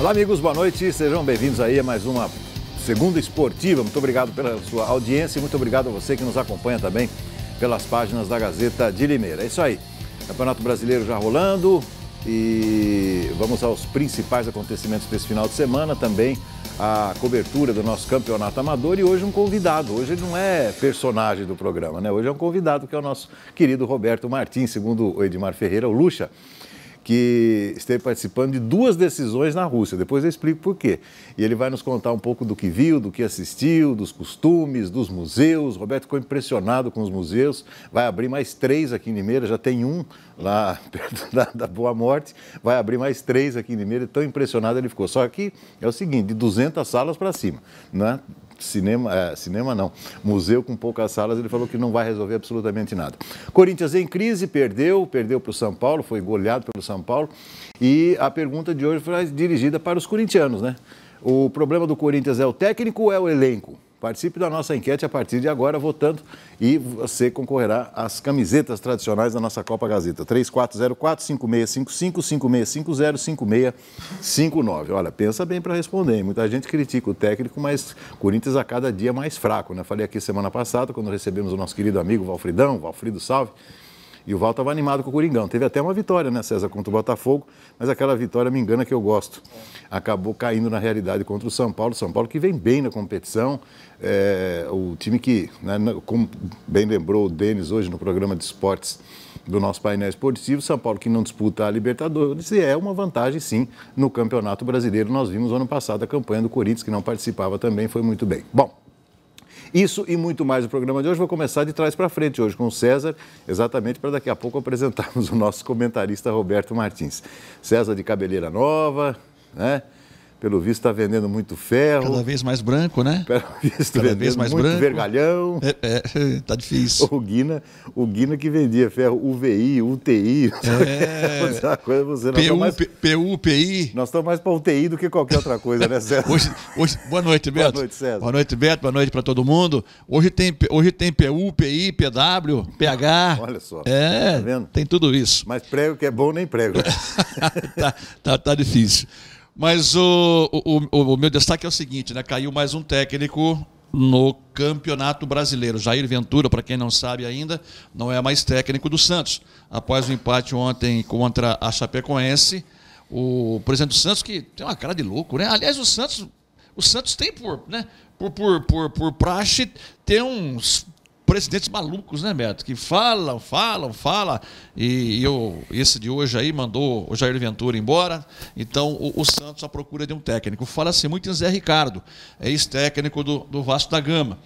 Olá, amigos, boa noite. Sejam bem-vindos aí a mais uma Segunda Esportiva. Muito obrigado pela sua audiência e muito obrigado a você que nos acompanha também pelas páginas da Gazeta de Limeira. É isso aí. Campeonato Brasileiro já rolando e vamos aos principais acontecimentos desse final de semana. Também a cobertura do nosso campeonato amador e hoje um convidado. Hoje ele não é personagem do programa, né? Hoje é um convidado que é o nosso querido Roberto Martins, segundo o Edmar Ferreira, o Lucha, que esteve participando de 2 decisões na Rússia. Depois eu explico por quê. E ele vai nos contar um pouco do que viu, do que assistiu, dos costumes, dos museus. O Roberto ficou impressionado com os museus. Vai abrir mais 3 aqui em Limeira. Já tem um lá perto da Boa Morte. Vai abrir mais 3 aqui em Limeira. Tão impressionado ele ficou. Só que é o seguinte, de 200 salas para cima, né? Cinema não, museu com poucas salas, ele falou que não vai resolver absolutamente nada. Corinthians em crise, perdeu para o São Paulo, foi goleado pelo São Paulo. E a pergunta de hoje foi dirigida para os corintianos, né? O problema do Corinthians é o técnico ou é o elenco? Participe da nossa enquete a partir de agora, votando, e você concorrerá às camisetas tradicionais da nossa Copa Gazeta. 3404-5655, 5650-5659. Olha, pensa bem para responder, hein? Muita gente critica o técnico, mas o Corinthians a cada dia mais fraco, né? Falei aqui semana passada, quando recebemos o nosso querido amigo Valfridão, Valfrido Salve, e o Val estava animado com o Coringão. Teve até uma vitória, né, César, contra o Botafogo, mas aquela vitória me engana que eu gosto. Acabou caindo na realidade contra o São Paulo. São Paulo que vem bem na competição. O time que, né, como bem lembrou o Denis hoje no programa de esportes do nosso painel esportivo, São Paulo que não disputa a Libertadores, e é uma vantagem, sim, no Campeonato Brasileiro. Nós vimos ano passado a campanha do Corinthians, que não participava também, foi muito bem. Bom, isso e muito mais no programa de hoje. Vou começar de trás para frente hoje com o César, exatamente para daqui a pouco apresentarmos o nosso comentarista Roberto Martins. César de cabeleira nova, né? Pelo visto está vendendo muito ferro. Cada vez mais branco, né? Pelo visto cada vez mais muito branco. Vergalhão. Tá difícil. O Guina que vendia ferro UVI, UTI. Coisa, você PU, mais... PU, PI. Nós estamos mais para UTI do que qualquer outra coisa, né, César? Hoje, boa noite, Beto. Boa noite, César. Boa noite, Beto. Boa noite para todo mundo. Hoje tem PU, PI, PW, PH. Olha só. Tá vendo? Tem tudo isso. Mas prego que é bom, nem prego. tá difícil. Mas o meu destaque é o seguinte, né? Caiu mais um técnico no Campeonato Brasileiro. Jair Ventura, para quem não sabe ainda, não é mais técnico do Santos. Após o empate ontem contra a Chapecoense, o presidente do Santos, que tem uma cara de louco, né? Aliás, o Santos tem por praxe ter uns presidentes malucos, né, Beto? Que falam. E esse de hoje aí mandou o Jair Ventura embora. Então, o Santos à procura de um técnico. Fala-se muito em Zé Ricardo, ex-técnico do Vasco da Gama.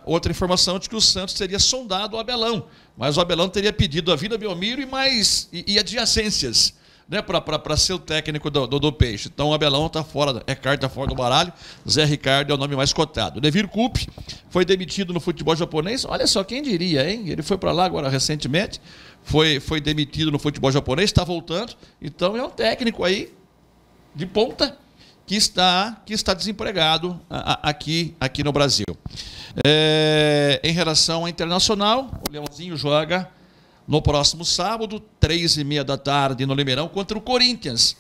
Outra informação de que o Santos teria sondado o Abelão, mas o Abelão teria pedido a Vila Belmiro e adjacências, né, para ser o técnico do Peixe. Então o Abelão está fora, carta fora do baralho. Zé Ricardo é o nome mais cotado. Devir Coupe foi demitido no futebol japonês. Olha só, quem diria, hein? Ele foi para lá agora recentemente, foi demitido no futebol japonês, está voltando. Então é um técnico aí de ponta que está desempregado aqui no Brasil. Em relação ao Internacional, o Leãozinho joga no próximo sábado, 3h30 da tarde, no Limeirão, contra o Corinthians.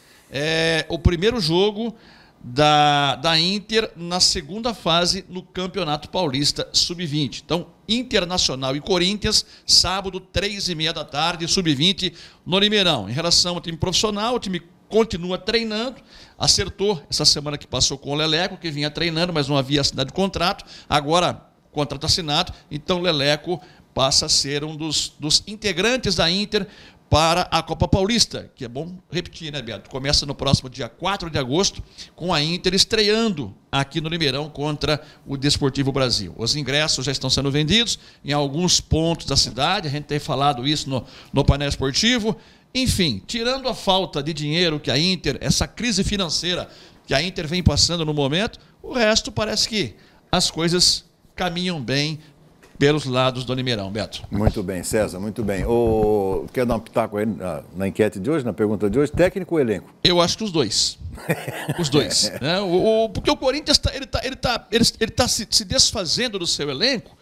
O primeiro jogo da Inter na segunda fase no Campeonato Paulista Sub-20. Então, Internacional e Corinthians, sábado, 3h30 da tarde, Sub-20, no Limeirão. Em relação ao time profissional, o time continua treinando, acertou essa semana que passou com o Leleco, que vinha treinando, mas não havia assinado de contrato. Agora, o contrato assinado, então o Leleco passa a ser um dos integrantes da Inter para a Copa Paulista, que é bom repetir, né, Beto? Começa no próximo dia 4 de agosto, com a Inter estreando aqui no Limeirão contra o Desportivo Brasil. Os ingressos já estão sendo vendidos em alguns pontos da cidade, a gente tem falado isso no painel esportivo. Enfim, tirando a falta de dinheiro que a Inter, essa crise financeira que a Inter vem passando no momento, o resto parece que as coisas caminham bem pelos lados do Limeirão, Beto. Muito bem, César, muito bem. Quer dar um pitaco aí na enquete de hoje, na pergunta de hoje? Técnico ou elenco? Eu acho que os dois. Os dois. Né? Porque o Corinthians ele tá se desfazendo do seu elenco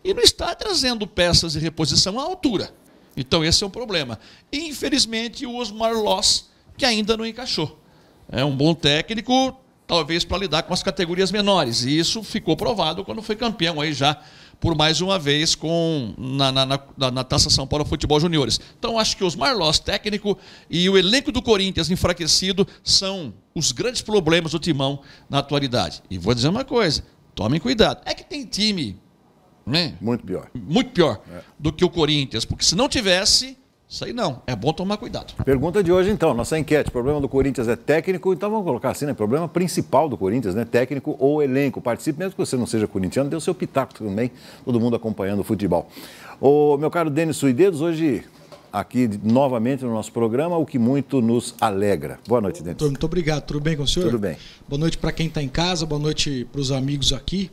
e não está trazendo peças de reposição à altura. Então esse é um problema. E, infelizmente, o Osmar Loss, que ainda não encaixou. é um bom técnico, talvez para lidar com as categorias menores. E isso ficou provado quando foi campeão aí já por mais uma vez na Taça São Paulo Futebol Juniores. Então acho que os Marlós técnico e o elenco do Corinthians enfraquecido são os grandes problemas do Timão na atualidade. E vou dizer uma coisa, tomem cuidado. É que tem time, né, muito pior do que o Corinthians, porque se não tivesse... Isso aí não, é bom tomar cuidado. Pergunta de hoje então, nossa enquete, o problema do Corinthians é técnico, então vamos colocar assim, né, problema principal do Corinthians, né, técnico ou elenco. Participe, mesmo que você não seja corintiano, dê o seu pitaco também, todo mundo acompanhando o futebol. O meu caro Denis Suidedos, hoje aqui novamente no nosso programa, o que muito nos alegra. Boa noite, Denis. Muito obrigado, tudo bem com o senhor? Tudo bem. Boa noite para quem está em casa, boa noite para os amigos aqui.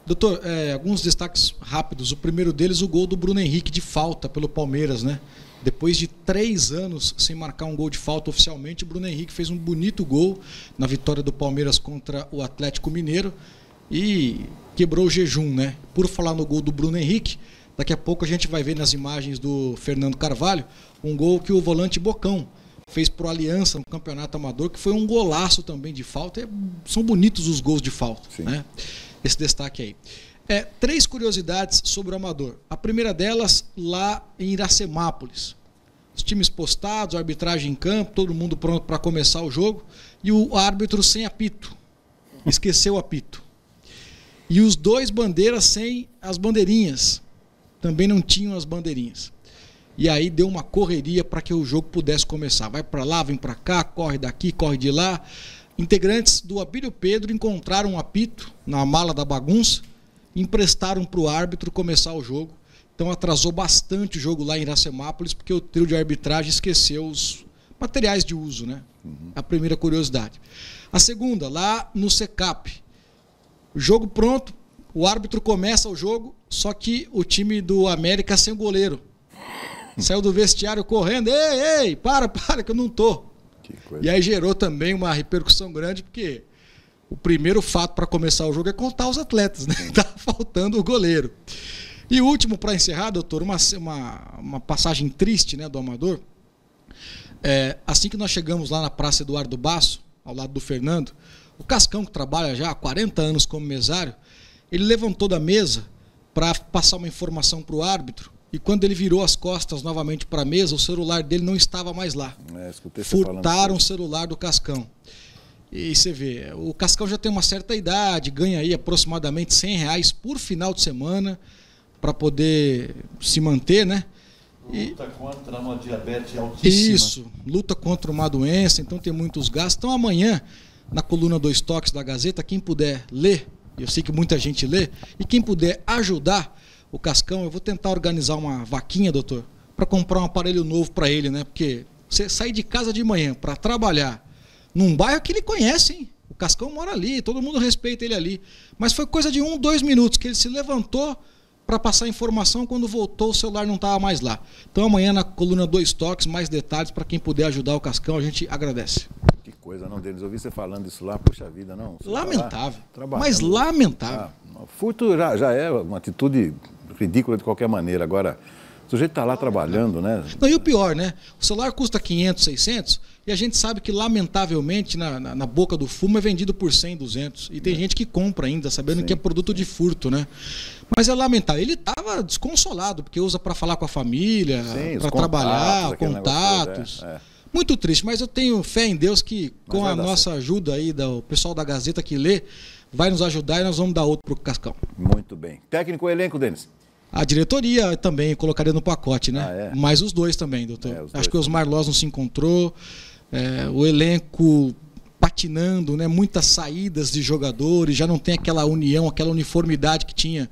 Doutor, alguns destaques rápidos. O primeiro deles, o gol do Bruno Henrique de falta pelo Palmeiras, né? Depois de 3 anos sem marcar um gol de falta oficialmente, o Bruno Henrique fez um bonito gol na vitória do Palmeiras contra o Atlético Mineiro e quebrou o jejum, né? Por falar no gol do Bruno Henrique, daqui a pouco a gente vai ver nas imagens do Fernando Carvalho um gol que o volante Bocão fez pro Aliança no Campeonato Amador, que foi um golaço também de falta. São bonitos os gols de falta, né? Esse destaque aí. 3 curiosidades sobre o Amador. A primeira delas, lá em Iracemápolis. Os times postados, a arbitragem em campo, todo mundo pronto para começar o jogo. E o árbitro sem apito. Esqueceu o apito. E os 2 bandeiras sem as bandeirinhas. Também não tinham as bandeirinhas. E aí deu uma correria para que o jogo pudesse começar. Vai para lá, vem para cá, corre daqui, corre de lá. Integrantes do Abílio Pedro encontraram um apito na mala da bagunça, emprestaram para o árbitro começar o jogo. Então atrasou bastante o jogo lá em Iracemápolis, porque o trio de arbitragem esqueceu os materiais de uso, né? A primeira curiosidade. A segunda, lá no Secap. Jogo pronto, o árbitro começa o jogo, só que o time do América sem o goleiro. Saiu do vestiário correndo, ei, para, que eu não tô. E aí gerou também uma repercussão grande, porque o primeiro fato para começar o jogo é contar os atletas, né? Tá faltando o goleiro. E o último, para encerrar, doutor, uma passagem triste, né, do Amador. Assim que nós chegamos lá na Praça Eduardo Basso, ao lado do Fernando, o Cascão, que trabalha já há 40 anos como mesário, ele levantou da mesa para passar uma informação para o árbitro. E quando ele virou as costas novamente para a mesa, o celular dele não estava mais lá. Furtaram o celular do Cascão. E você vê, o Cascão já tem uma certa idade, ganha aí aproximadamente R$100 por final de semana para poder se manter, né? Luta contra uma diabetes altíssima. Isso, luta contra uma doença, então tem muitos gastos. Então amanhã, na coluna 2 Toques da Gazeta, quem puder ler, eu sei que muita gente lê, e quem puder ajudar o Cascão, eu vou tentar organizar uma vaquinha, doutor, para comprar um aparelho novo para ele, né? Porque você sair de casa de manhã para trabalhar num bairro que ele conhece, hein? O Cascão mora ali, todo mundo respeita ele ali. Mas foi coisa de 1-2 minutos que ele se levantou para passar informação, quando voltou o celular não estava mais lá. Então amanhã na coluna 2 Toques, mais detalhes para quem puder ajudar o Cascão, a gente agradece. Que coisa, não, Denis? Ouvi você falando isso lá, puxa vida, não. Lamentável, mas lamentável. Furto já é uma atitude ridícula de qualquer maneira. Agora, o sujeito está lá trabalhando, né? Não, e o pior, né? O celular custa 500, 600 e a gente sabe que, lamentavelmente, na boca do fumo é vendido por 100, 200. E tem gente que compra ainda, sabendo que é produto de furto, né? Mas é lamentável. Ele estava desconsolado, porque usa para falar com a família, para trabalhar, contatos. Muito triste, mas eu tenho fé em Deus que, com a nossa ajuda aí, do pessoal da Gazeta que lê, vai nos ajudar e nós vamos dar outro para o Cascão. Muito bem. Técnico ou elenco, Denis? A diretoria também colocaria no pacote, né? Mas os 2 também, doutor. Acho que o Osmar Loz não se encontrou, o elenco patinando, né? Muitas saídas de jogadores, já não tem aquela união, aquela uniformidade que tinha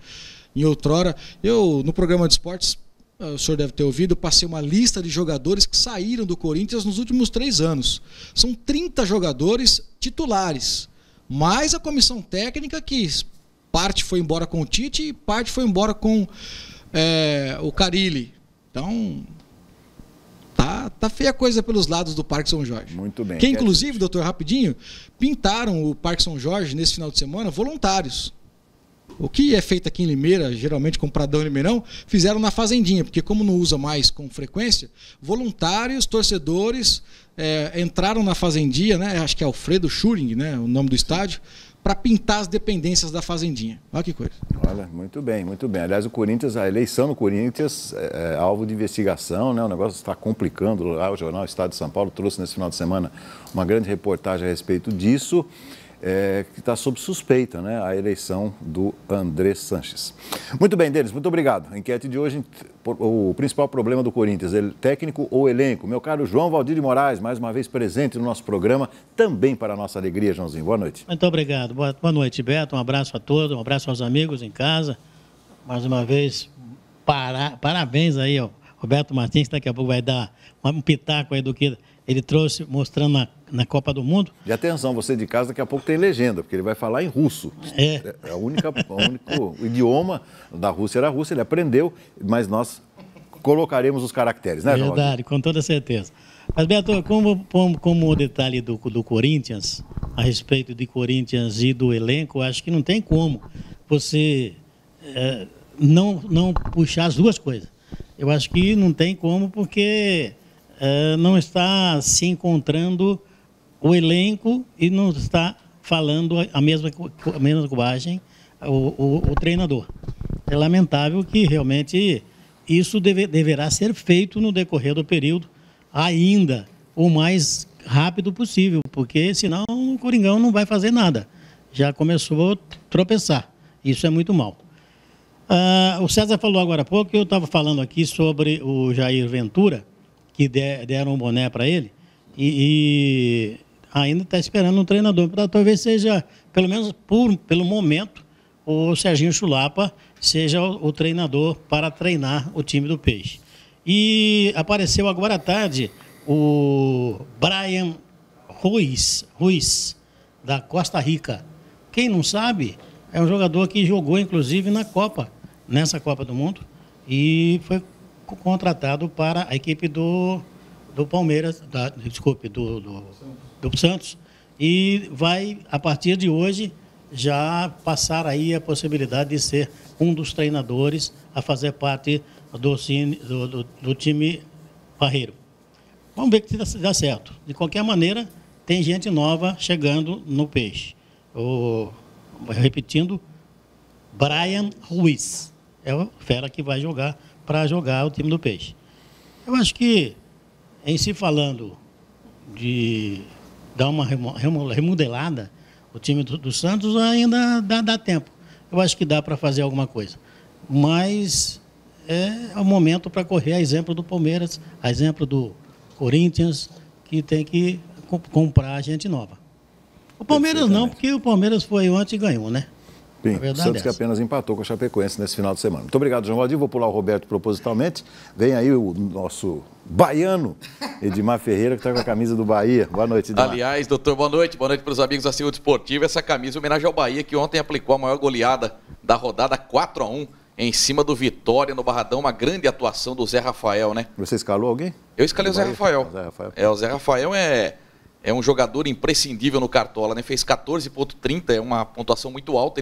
em outrora. Eu, no programa de esportes, o senhor deve ter ouvido, eu passei uma lista de jogadores que saíram do Corinthians nos últimos 3 anos. São 30 jogadores titulares, mais a comissão técnica que parte foi embora com o Tite e parte foi embora com o Carille. Então, tá feia a coisa pelos lados do Parque São Jorge. Muito bem. Que inclusive, doutor, rapidinho, pintaram o Parque São Jorge nesse final de semana voluntários. O que é feito aqui em Limeira, geralmente com Pradão e Limeirão, fizeram na Fazendinha, porque como não usa mais com frequência, voluntários, torcedores entraram na Fazendinha, né? Acho que é Alfredo Schuring, né? O nome do estádio, para pintar as dependências da Fazendinha. Olha que coisa. Olha, muito bem, muito bem. Aliás, o Corinthians, a eleição no Corinthians é alvo de investigação, né? O negócio está complicando lá. O jornal Estado de São Paulo trouxe nesse final de semana uma grande reportagem a respeito disso. Que está sob suspeita, né, a eleição do André Sanches. Muito bem, Denis, muito obrigado. A enquete de hoje, o principal problema do Corinthians, técnico ou elenco? Meu caro João Valdir de Moraes, mais uma vez presente no nosso programa, também para a nossa alegria, Joãozinho. Boa noite. Muito obrigado. Boa noite, Beto. Um abraço a todos, um abraço aos amigos em casa. Mais uma vez, parabéns aí ao Roberto Martins, que daqui a pouco vai dar um pitaco aí do que ele trouxe, mostrando na Copa do Mundo. E atenção, você de casa daqui a pouco tem legenda, porque ele vai falar em russo. O único idioma da Rússia era a Rússia, ele aprendeu, mas nós colocaremos os caracteres, né, João? Verdade, com toda certeza. Mas, Beto, como o detalhe do Corinthians, a respeito de Corinthians e do elenco, acho que não tem como você não puxar as duas coisas. Eu acho que não tem como, porque não está se encontrando o elenco e não está falando a mesma linguagem o treinador. É lamentável que realmente isso deverá ser feito no decorrer do período, ainda o mais rápido possível, porque senão o Coringão não vai fazer nada. Já começou a tropeçar. Isso é muito mal. O César falou agora há pouco, eu estava falando aqui sobre o Jair Ventura, que deram um boné para ele, e ainda está esperando um treinador. Talvez seja, pelo menos pelo momento, o Serginho Chulapa seja o treinador para treinar o time do Peixe. E apareceu agora à tarde o Brian Ruiz, da Costa Rica. Quem não sabe, é um jogador que jogou, inclusive, nessa Copa do Mundo, e foi contratado para a equipe do Palmeiras, do Santos, e vai, a partir de hoje, já passar aí a possibilidade de ser um dos treinadores a fazer parte do time parreiro. Vamos ver se dá certo. De qualquer maneira, tem gente nova chegando no Peixe. Repetindo, Brian Ruiz é o fera que vai jogar para jogar o time do Peixe. Eu acho que, em se falando de dar uma remodelada, o time do Santos ainda dá tempo. Eu acho que dá para fazer alguma coisa. Mas é o momento para correr a exemplo do Palmeiras, a exemplo do Corinthians, que tem que comprar gente nova. O Palmeiras não, porque o Palmeiras foi ontem e ganhou, né? Sim, o Santos que apenas empatou com a Chapecoense nesse final de semana. Muito obrigado, João Valdir. Vou pular o Roberto propositalmente. Vem aí o nosso baiano, Edmar Ferreira, que está com a camisa do Bahia. Boa noite, Edmar. Aliás, doutor, boa noite para os amigos da Saúde Esportiva. Essa camisa em homenagem ao Bahia, que ontem aplicou a maior goleada da rodada, 4-1, em cima do Vitória, no Barradão. Uma grande atuação do Zé Rafael, né? Você escalou alguém? Eu escalei o Zé Rafael. O Zé Rafael é um jogador imprescindível no Cartola, né? Fez 14,30, é uma pontuação muito alta.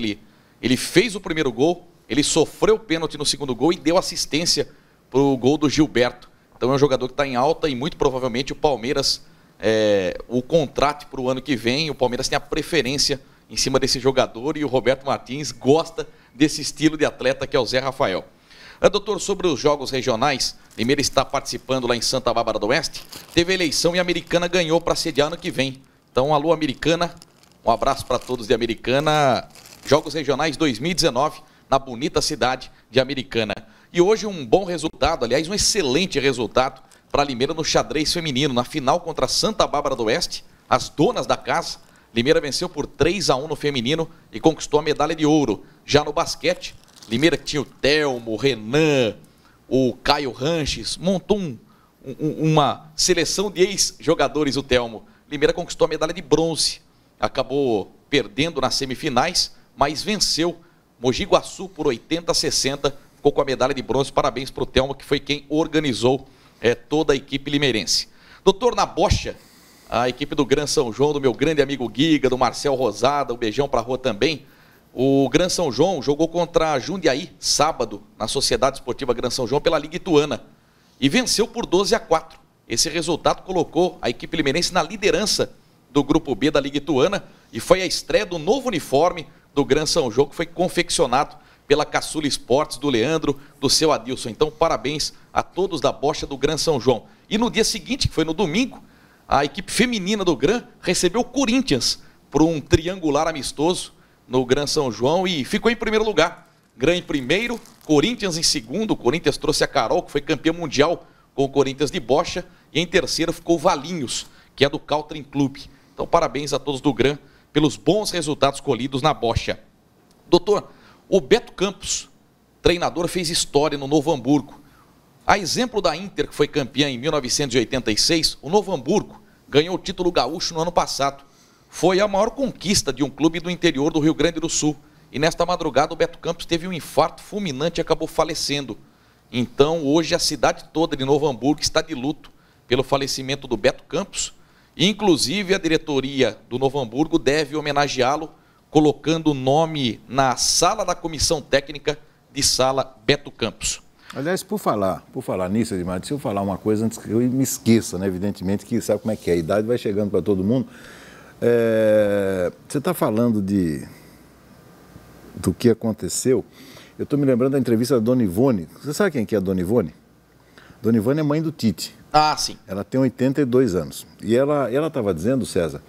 Ele fez o primeiro gol, ele sofreu o pênalti no segundo gol e deu assistência para o gol do Gilberto. Então é um jogador que está em alta e muito provavelmente o Palmeiras o contrate para o ano que vem. O Palmeiras tem a preferência em cima desse jogador e o Roberto Martins gosta desse estilo de atleta que é o Zé Rafael. Doutor, sobre os jogos regionais, Limeira está participando lá em Santa Bárbara do Oeste. Teve eleição e a Americana ganhou para sediar ano que vem. Então, alô Americana, um abraço para todos de Americana. Jogos Regionais 2019, na bonita cidade de Americana. E hoje um bom resultado, aliás, um excelente resultado para a Limeira no xadrez feminino. Na final contra Santa Bárbara do Oeste, as donas da casa, Limeira venceu por 3-1 no feminino e conquistou a medalha de ouro. Já no basquete, Limeira que tinha o Telmo, o Renan, o Caio Ranches, montou uma seleção de ex-jogadores, o Telmo. Limeira conquistou a medalha de bronze, acabou perdendo nas semifinais, mas venceu Mogi Guaçu por 80-60, ficou com a medalha de bronze. Parabéns para o Telmo, que foi quem organizou toda a equipe limeirense. Doutor, na bocha, a equipe do Gran São João, do meu grande amigo Guiga, do Marcel Rosada, um beijão para a rua também. O Gran São João jogou contra a Jundiaí, sábado, na Sociedade Esportiva Gran São João, pela Liga Ituana. E venceu por 12-4. Esse resultado colocou a equipe limeirense na liderança do Grupo B da Liga Ituana. E foi a estreia do novo uniforme do Gran São João, que foi confeccionado pela Caçula Esportes, do Leandro, do seu Adilson. Então, parabéns a todos da bocha do Gran São João. E no dia seguinte, que foi no domingo, a equipe feminina do Gran recebeu o Corinthians por um triangular amistoso no Gran São João e ficou em primeiro lugar. Gran em primeiro, Corinthians em segundo. O Corinthians trouxe a Carol, que foi campeã mundial com o Corinthians de bocha. E em terceiro ficou o Valinhos, que é do Caltrim Clube. Então, parabéns a todos do Gran pelos bons resultados colhidos na bocha. Doutor, o Beto Campos, treinador, fez história no Novo Hamburgo. A exemplo da Inter, que foi campeã em 1986, o Novo Hamburgo ganhou o título gaúcho no ano passado. Foi a maior conquista de um clube do interior do Rio Grande do Sul. E nesta madrugada o Beto Campos teve um infarto fulminante e acabou falecendo. Então hoje a cidade toda de Novo Hamburgo está de luto pelo falecimento do Beto Campos. E, inclusive a diretoria do Novo Hamburgo deve homenageá-lo colocando o nome na sala da comissão técnica de Sala Beto Campos. Aliás, por falar nisso, Edmar, deixa eu falar uma coisa antes que eu me esqueça, né? Evidentemente que sabe como é que é, a idade vai chegando para todo mundo. Você está falando do que aconteceu. Eu estou me lembrando da entrevista da Dona Ivone. Você sabe quem que é a Dona Ivone? Dona Ivone é mãe do Tite. Ah, sim. Ela tem 82 anos. E ela estava dizendo, César,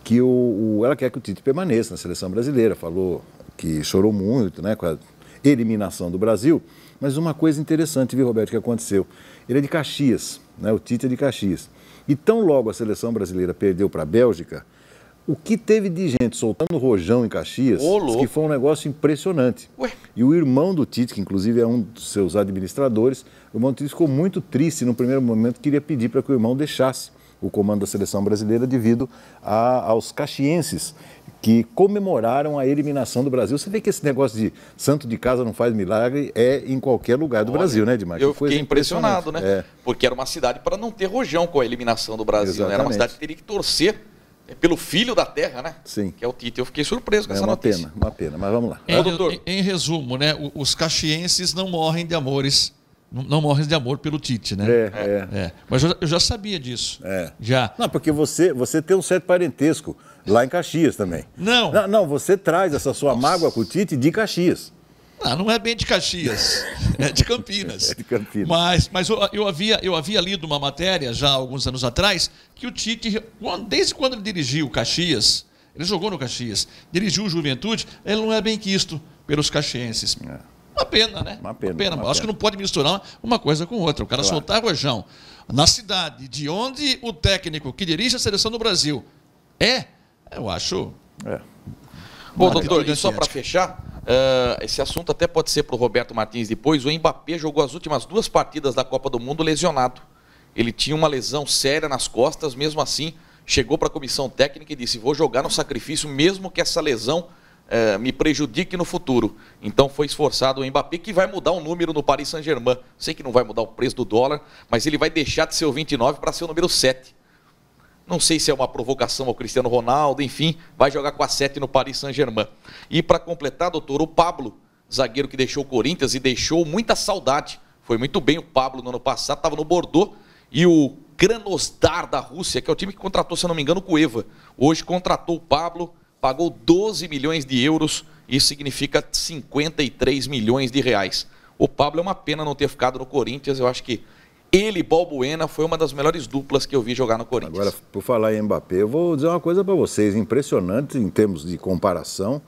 que ela quer que o Tite permaneça na seleção brasileira. Falou que chorou muito, né, com a eliminação do Brasil. Mas uma coisa interessante, viu, Roberto, que aconteceu. Ele é de Caxias, né? O Tite é de Caxias. E tão logo a seleção brasileira perdeu para a Bélgica, o que teve de gente soltando rojão em Caxias, que foi um negócio impressionante. Ué? E o irmão do Tite, que inclusive é um dos seus administradores, o irmão do Tite ficou muito triste no primeiro momento, queria pedir para que o irmão deixasse o comando da seleção brasileira devido aos caxienses que comemoraram a eliminação do Brasil. Você vê que esse negócio de santo de casa não faz milagre é em qualquer lugar do Brasil, né, Edmar? Eu fiquei impressionado, né? Porque era uma cidade para não ter rojão com a eliminação do Brasil. Né? Era uma cidade que teria que torcer pelo filho da terra, né? Sim. Que é o Tite. Eu fiquei surpreso com essa notícia. Uma pena, mas vamos lá. Em resumo, né? Os caxienses não morrem de amores. Não morrem de amor pelo Tite, né? Mas eu já sabia disso. Já. Não, porque você tem um certo parentesco lá em Caxias também. Não, você traz essa sua mágoa com o Tite de Caxias. Não é bem de Caxias, é de Campinas. É de Campinas. Mas eu havia lido uma matéria já há alguns anos atrás que o Tite, desde quando ele dirigiu o Caxias, ele jogou no Caxias, dirigiu o Juventude, ele não é bem quisto pelos caxienses. Uma pena, né? Uma pena. Acho que não pode misturar uma coisa com outra. O cara soltar rojão na cidade de onde o técnico que dirige a seleção do Brasil eu acho... Bom, doutor, e só para fechar, esse assunto até pode ser para o Roberto Martins depois. O Mbappé jogou as últimas 2 partidas da Copa do Mundo lesionado. Ele tinha uma lesão séria nas costas, mesmo assim, chegou para a comissão técnica e disse: vou jogar no sacrifício, mesmo que essa lesão me prejudique no futuro. Então foi esforçado o Mbappé, que vai mudar o número no Paris Saint-Germain. Sei que não vai mudar o preço do dólar, mas ele vai deixar de ser o 29 para ser o número 7. Não sei se é uma provocação ao Cristiano Ronaldo, enfim, vai jogar com a 7 no Paris Saint-Germain. E para completar, doutor, o Pablo, zagueiro que deixou o Corinthians e deixou muita saudade. Foi muito bem o Pablo no ano passado, estava no Bordeaux. E o Krasnodar da Rússia, que é o time que contratou, se eu não me engano, o Cueva, hoje contratou o Pablo, pagou 12 milhões de euros, isso significa 53 milhões de reais. O Pablo é uma pena não ter ficado no Corinthians, eu acho que ele e Balbuena foi uma das melhores duplas que eu vi jogar no Corinthians. Agora, por falar em Mbappé, eu vou dizer uma coisa para vocês, impressionante em termos de comparação,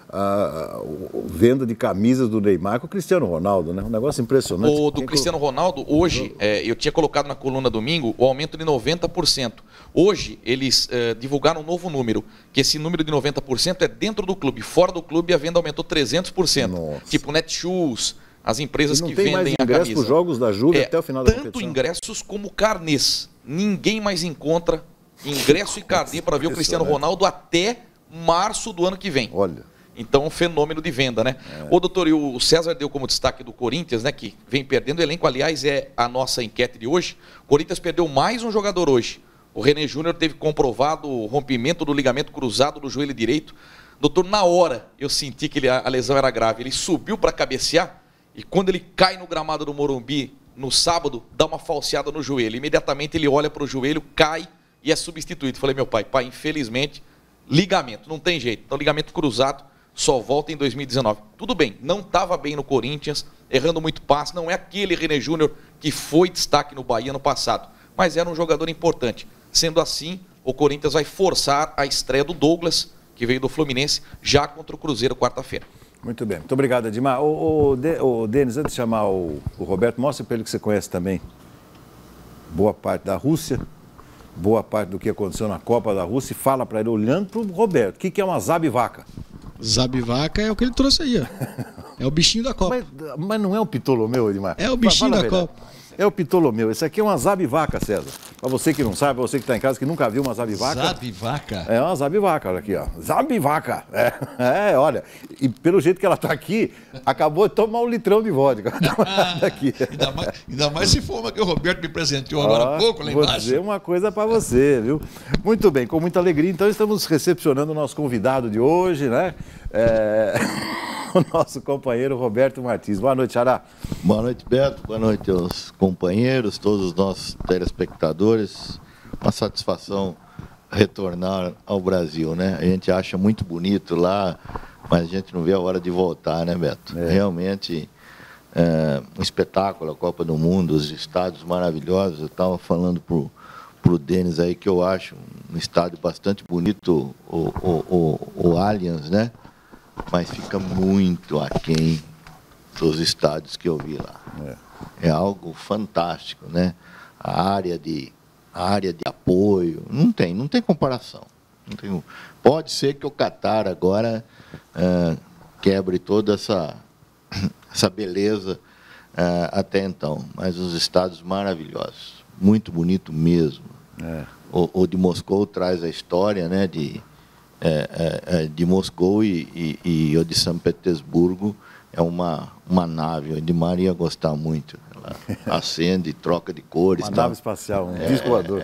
a venda de camisas do Neymar com o Cristiano Ronaldo, né? Um negócio impressionante. O do Cristiano Ronaldo, hoje, eu tinha colocado na coluna domingo o aumento de 90%. Hoje, eles divulgaram um novo número, que esse número de 90% é dentro do clube. Fora do clube, a venda aumentou 300%. Nossa. Tipo Netshoes, as empresas que vendem a camisa. Não tem mais ingressos para os jogos da Júlia até o final da competição. Tanto ingressos como carnês. Ninguém mais encontra ingresso e carnê para ver o Cristiano Ronaldo até março do ano que vem. Olha. Então, um fenômeno de venda, né? Ô, doutor, e o César deu como destaque do Corinthians, né? Que vem perdendo o elenco, aliás, é a nossa enquete de hoje. O Corinthians perdeu mais um jogador hoje. O René Júnior teve comprovado o rompimento do ligamento cruzado do joelho direito Doutor, na hora eu senti que a lesão era grave. Ele subiu para cabecear e quando ele cai no gramado do Morumbi no sábado, dá uma falseada no joelho. Imediatamente ele olha para o joelho, cai e é substituído. Falei, meu pai, infelizmente, ligamento, não tem jeito. Então, ligamento cruzado só volta em 2019. Tudo bem, não estava bem no Corinthians, errando muito passe, não é aquele René Júnior que foi destaque no Bahia no passado, mas era um jogador importante. Sendo assim, o Corinthians vai forçar a estreia do Douglas, que veio do Fluminense, já contra o Cruzeiro quarta-feira. Muito bem, muito obrigado, Edmar. O Denis, antes de chamar o Roberto, mostra para ele que você conhece também boa parte da Rússia, boa parte do que aconteceu na Copa da Rússia, e fala para ele, olhando para o Roberto, o que é uma zabivaca? Zabivaca é o que ele trouxe aí, ó. É o bichinho da Copa. Mas não é o Ptolomeu, Edmar? É o bichinho da Copa. É o Ptolomeu. Esse aqui é uma zabivaca, César. Para você que não sabe, para você que está em casa, que nunca viu uma zabivaca. Zabivaca? É uma zabivaca, olha aqui, ó. Zabivaca. Olha. E pelo jeito que ela está aqui, acabou de tomar um litrão de vodka. Aqui. Ainda mais se for uma que o Roberto me presenteou agora há pouco, lá embaixo. Vou dizer uma coisa para você, viu? Muito bem, com muita alegria. Então, estamos recepcionando o nosso convidado de hoje, né? O nosso companheiro Roberto Martins. Boa noite, Xará. Boa noite, Beto. Boa noite aos companheiros, todos os nossos telespectadores. Uma satisfação retornar ao Brasil, né? A gente acha muito bonito lá, mas a gente não vê a hora de voltar, né, Beto? Realmente, um espetáculo, a Copa do Mundo, os estádios maravilhosos. Eu estava falando pro Denis aí que eu acho um estádio bastante bonito, o Allianz, né? Mas fica muito aquém dos estádios que eu vi lá. É algo fantástico, né? A área de apoio, não tem comparação. Pode ser que o Qatar agora quebre toda essa beleza até então, mas os estádios maravilhosos, muito bonito mesmo. O de Moscou traz a história, né, de Moscou e o de São Petersburgo é uma nave. O Edmar ia gostar muito. Ela acende, troca de cores. Uma nave espacial, um disco voador.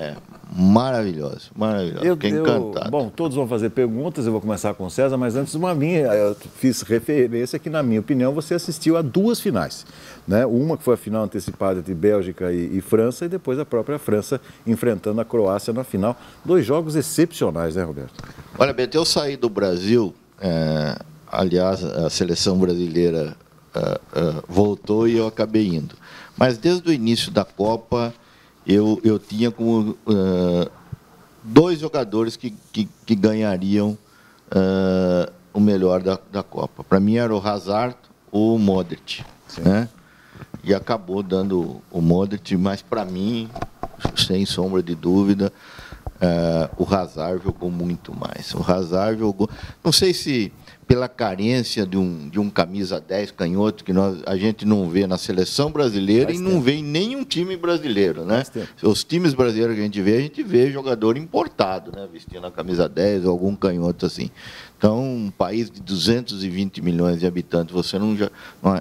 Maravilhoso, maravilhoso. Fiquei encantado. Bom, todos vão fazer perguntas, eu vou começar com o César, mas antes eu fiz referência que, na minha opinião, você assistiu a duas finais. Né? Uma que foi a final antecipada entre Bélgica e França, e depois a própria França enfrentando a Croácia na final. 2 jogos excepcionais, né, Roberto? Olha, Beto, eu saí do Brasil, aliás, a seleção brasileira voltou e eu acabei indo. Mas desde o início da Copa, eu tinha como 2 jogadores que ganhariam o melhor da Copa. Para mim era o Hazard ou o Modric, né? E acabou dando o Modric, mas para mim, sem sombra de dúvida, o Hazard jogou muito mais. O Hazard jogou, não sei se pela carência de um camisa 10 canhoto que a gente não vê na seleção brasileira e não vê em nenhum time brasileiro, né? Os times brasileiros que a gente vê jogador importado, né? Vestindo a camisa 10 ou algum canhoto assim. Então, um país de 220 milhões de habitantes, você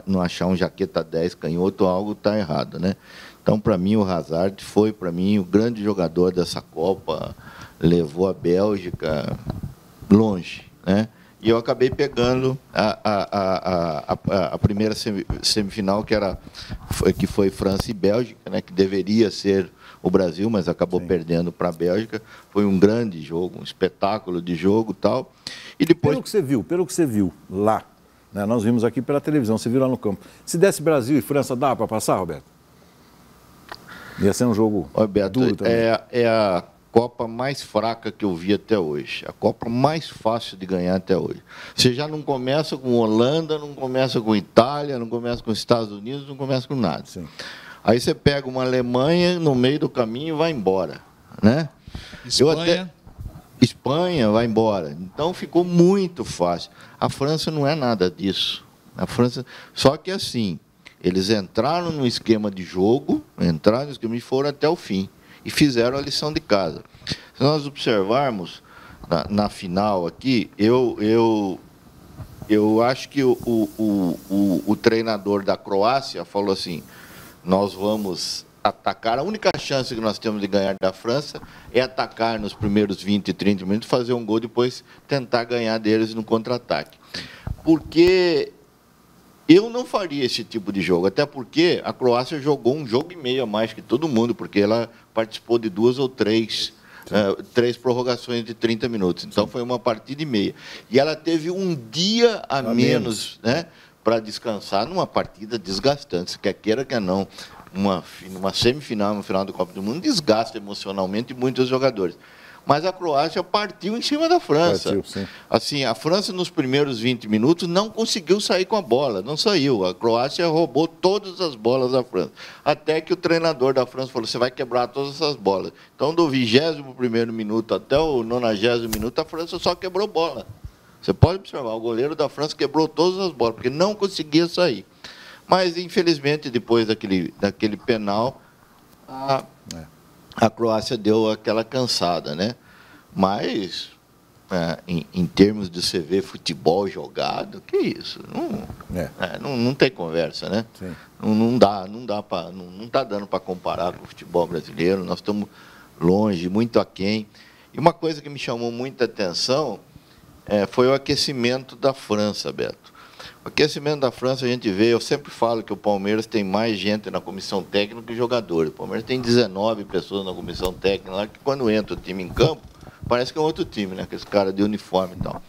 não achar um jaqueta 10 canhoto, algo está errado, né? Então, para mim, o Hazard foi, para mim, o grande jogador dessa Copa, levou a Bélgica longe, né? E eu acabei pegando a primeira semifinal, que foi França e Bélgica, né, que deveria ser o Brasil, mas acabou perdendo para a Bélgica. Foi um grande jogo, um espetáculo de jogo e tal. E depois... Pelo que você viu lá, né, nós vimos aqui pela televisão, você viu lá no campo. Se desse Brasil e França, dá para passar, Roberto? Ia ser um jogo duro também. É a Copa mais fraca que eu vi até hoje. A Copa mais fácil de ganhar até hoje. Você já não começa com Holanda, não começa com Itália, não começa com Estados Unidos, não começa com nada. Sim. Aí você pega uma Alemanha no meio do caminho e vai embora, né? Espanha vai embora. Então ficou muito fácil. A França não é nada disso. A França, só que assim, eles entraram no esquema de jogo, e foram até o fim. E fizeram a lição de casa. Se nós observarmos na final aqui, eu acho que o treinador da Croácia falou assim: nós vamos atacar. A única chance que nós temos de ganhar da França é atacar nos primeiros 20, 30 minutos, fazer um gol, depois tentar ganhar deles no contra-ataque. Porque eu não faria esse tipo de jogo, até porque a Croácia jogou um jogo e meio a mais que todo mundo, porque ela participou de 2 ou 3 prorrogações de 30 minutos. Então, foi uma partida e meia. E ela teve um dia a menos, né, para descansar numa partida desgastante, quer queira, quer não. Uma semifinal, uma final do Copa do Mundo, desgasta emocionalmente muitos jogadores. Mas a Croácia partiu em cima da França. Partiu, sim. Assim, a França, nos primeiros 20 minutos, não conseguiu sair com a bola. Não saiu. A Croácia roubou todas as bolas da França. Até que o treinador da França falou, você vai quebrar todas essas bolas. Então, do 21º minuto até o 90º minuto, a França só quebrou bola. Você pode observar, o goleiro da França quebrou todas as bolas, porque não conseguia sair. Mas, infelizmente, depois daquele penal, a Croácia deu aquela cansada, né? Mas, em termos de você ver futebol jogado, que isso? Não tem conversa, né? Não está dando para comparar com o futebol brasileiro. Nós estamos longe, muito aquém. E uma coisa que me chamou muita atenção foi o aquecimento da França, Beto. O aquecimento da França, a gente vê, eu sempre falo que o Palmeiras tem mais gente na comissão técnica que jogadores. O Palmeiras tem 19 pessoas na comissão técnica lá, que quando entra o time em campo, parece que é outro time, né? Aqueles caras de uniforme e tal.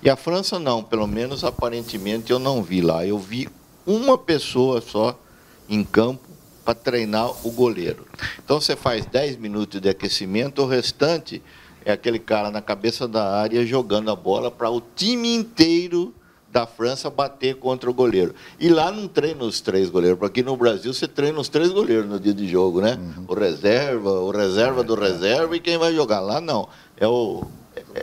E a França não, pelo menos aparentemente eu não vi lá. Eu vi uma pessoa só em campo para treinar o goleiro. Então você faz 10 minutos de aquecimento, o restante é aquele cara na cabeça da área jogando a bola para o time inteiro da França bater contra o goleiro. E lá não treina os 3 goleiros, porque aqui no Brasil você treina os 3 goleiros no dia de jogo, né? O reserva do reserva e quem vai jogar. Lá não.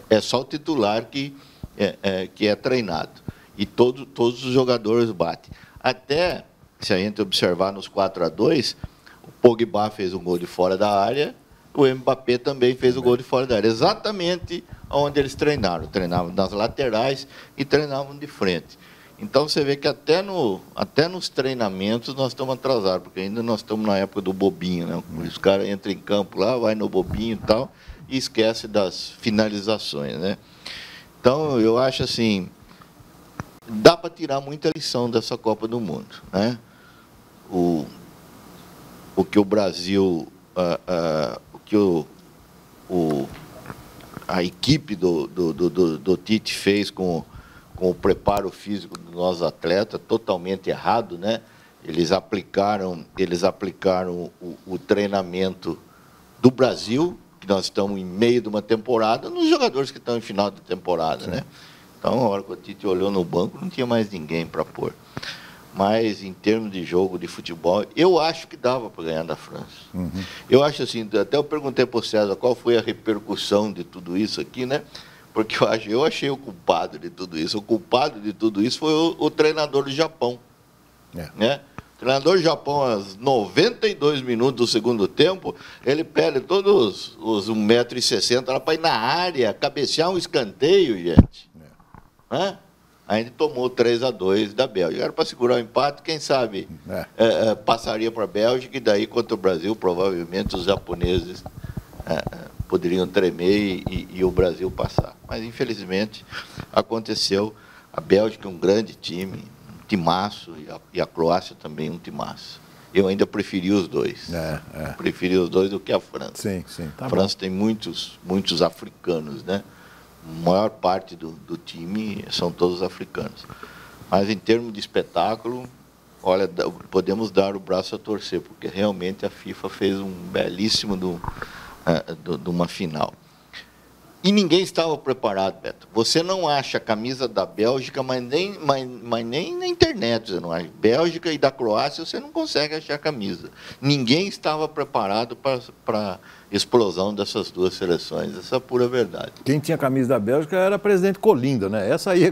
É só o titular que é treinado. E todos os jogadores batem. Até, se a gente observar nos 4-2, o Pogba fez um gol de fora da área, o Mbappé também fez o gol de fora da área. Exatamente onde eles treinaram. Treinavam nas laterais e treinavam de frente. Então, você vê que até nos treinamentos nós estamos atrasados, porque ainda nós estamos na época do bobinho, né? Os caras entram em campo lá, vai no bobinho e tal, e esquece das finalizações, né? Então, eu acho assim, dá para tirar muita lição dessa Copa do Mundo, né? O que o Brasil... a equipe do Tite fez com o preparo físico dos nossos atletas, totalmente errado, né? Eles aplicaram o treinamento do Brasil, que nós estamos em meio de uma temporada, nos jogadores que estão em final de temporada, né? Então, a hora que o Tite olhou no banco, não tinha mais ninguém para pôr. Mas, em termos de jogo de futebol, eu acho que dava para ganhar da França. Eu acho assim, até eu perguntei para o César qual foi a repercussão de tudo isso aqui, né? Porque eu achei o culpado de tudo isso. O culpado de tudo isso foi o treinador do Japão. Né? O treinador do Japão, aos 92 minutos do segundo tempo, ele perde todos os 1,60 m lá para ir na área, cabecear um escanteio, gente. Né? A gente tomou 3-2 da Bélgica. Era para segurar o empate, quem sabe passaria para a Bélgica, e daí contra o Brasil, provavelmente os japoneses poderiam tremer e o Brasil passar. Mas, infelizmente, aconteceu. A Bélgica é um grande time, um timaço, e a Croácia também um timaço. Eu ainda preferi os dois. Preferi os dois do que a França. Sim, tá a França tem muitos africanos, né? A maior parte do time são todos africanos. Mas, em termos de espetáculo, olha, podemos dar o braço a torcer, porque realmente a FIFA fez um belíssimo de uma final. E ninguém estava preparado, Beto. Você não acha a camisa da Bélgica, mas nem na internet você não acha. Bélgica e da Croácia você não consegue achar a camisa. Ninguém estava preparado para a explosão dessas duas seleções. Essa é a pura verdade. Quem tinha a camisa da Bélgica era a presidente Colinda, né? Essa aí,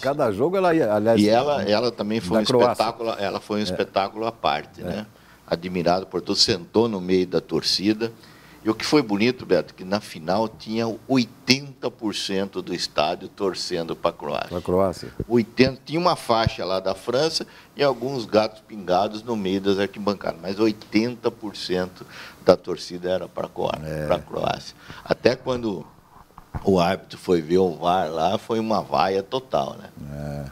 cada jogo ela ia... Aliás, e ela também foi um espetáculo, ela foi um espetáculo à parte, né? Admirado por todos, sentou no meio da torcida. E o que foi bonito, Beto, que na final tinha 80% do estádio torcendo para a Croácia. Para a Croácia. 80, tinha uma faixa lá da França e alguns gatos pingados no meio das arquibancadas, mas 80% da torcida era para a Croácia. Até quando o árbitro foi ver o VAR lá, foi uma vaia total, né?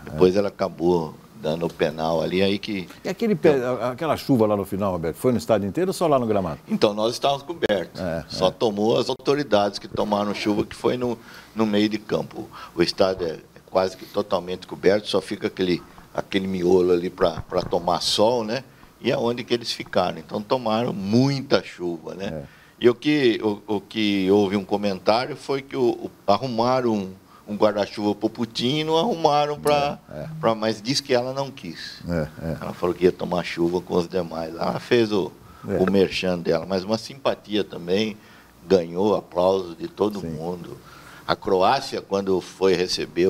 Depois ela acabou dando o penal ali, aí que... E aquela chuva lá no final, Roberto, foi no estádio inteiro ou só lá no gramado? Então, nós estávamos cobertos. Só tomou as autoridades que tomaram chuva, que foi no meio de campo. O estádio é quase que totalmente coberto, só fica aquele miolo ali para tomar sol, né? E é onde que eles ficaram. Então, tomaram muita chuva, né? E o que houve um comentário foi que arrumaram um guarda-chuva para o Putin e não arrumaram mas disse que ela não quis. Ela falou que ia tomar chuva com os demais. Ela fez o merchan dela, mas uma simpatia também, ganhou aplausos de todo mundo. A Croácia, quando foi receber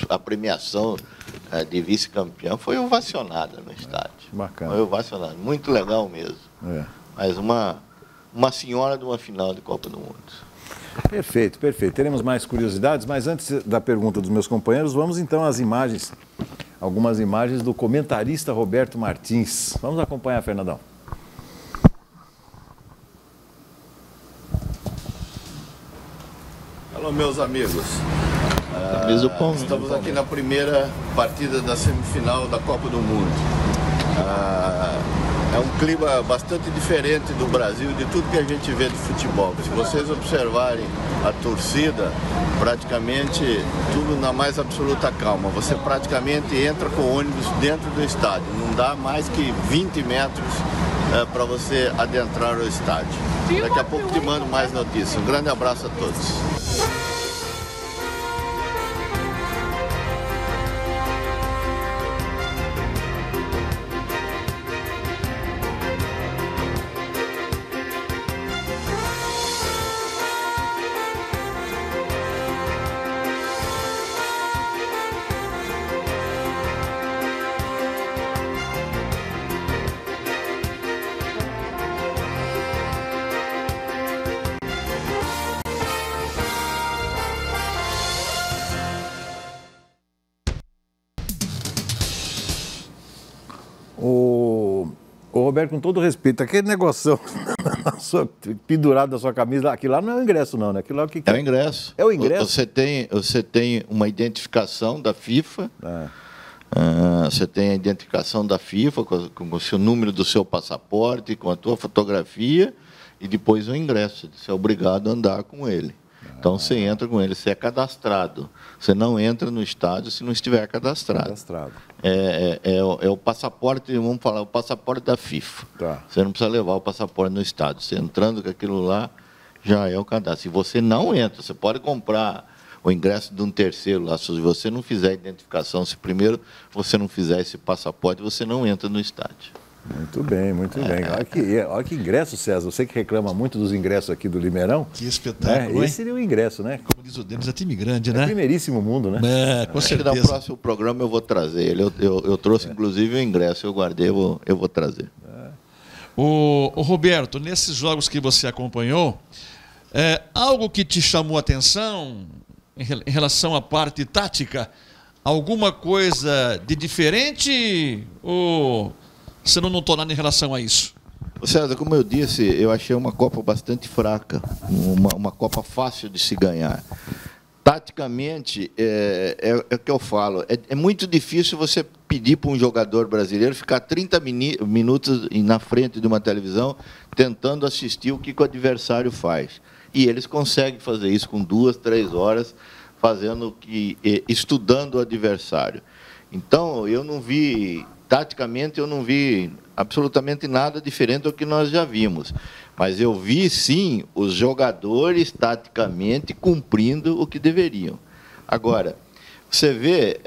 a premiação de vice-campeão, foi ovacionada no estádio. Bacana. Foi ovacionada, muito legal mesmo. Mas uma senhora de uma final de Copa do Mundo. Perfeito, perfeito. Teremos mais curiosidades, mas antes da pergunta dos meus companheiros, vamos então às imagens, algumas imagens do comentarista Roberto Martins. Vamos acompanhar, Fernandão. Alô, meus amigos. Estamos aqui na primeira partida da semifinal da Copa do Mundo. É um clima bastante diferente do Brasil, de tudo que a gente vê de futebol. Se vocês observarem a torcida, praticamente tudo na mais absoluta calma. Você praticamente entra com o ônibus dentro do estádio. Não dá mais que 20 metros para você adentrar o estádio. Daqui a pouco te mando mais notícias. Um grande abraço a todos. Roberto, com todo respeito, aquele negocinho pendurado da sua camisa, aquilo lá não é o ingresso não, né? Aquilo lá é o que é o ingresso. É o ingresso? Você tem uma identificação da FIFA, você tem a identificação da FIFA com o seu número do seu passaporte, com a tua fotografia e depois o ingresso. Você é obrigado a andar com ele. Então, você entra com ele, você é cadastrado. Você não entra no estádio se não estiver cadastrado. É o passaporte, vamos falar, o passaporte da FIFA. Você não precisa levar o passaporte no estádio. Você entrando com aquilo lá, já é o cadastro. Se você não entra, você pode comprar o ingresso de um terceiro lá. Se você não fizer a identificação, se primeiro você não fizer esse passaporte, você não entra no estádio. Muito bem, muito bem. Olha que ingresso, César. Você que reclama muito dos ingressos aqui do Limeirão. Que espetáculo, Esse seria o ingresso, né? Como diz o Denis, é time grande, né? É primeiríssimo mundo, né? Com certeza. Acho que no próximo programa eu vou trazer ele. Eu trouxe, inclusive, o ingresso. Eu guardei, eu vou trazer. O Roberto, nesses jogos que você acompanhou, algo que te chamou a atenção em relação à parte tática? Alguma coisa de diferente ou... Você não notou nada em relação a isso? César, como eu disse, eu achei uma Copa bastante fraca, uma Copa fácil de se ganhar. Taticamente, é o que eu falo, é muito difícil você pedir para um jogador brasileiro ficar 30 minutos na frente de uma televisão tentando assistir o que o adversário faz. E eles conseguem fazer isso com 2, 3 horas, estudando o adversário. Então, eu não vi... Taticamente, eu não vi absolutamente nada diferente do que nós já vimos. Mas eu vi, sim, os jogadores, taticamente, cumprindo o que deveriam. Agora, você vê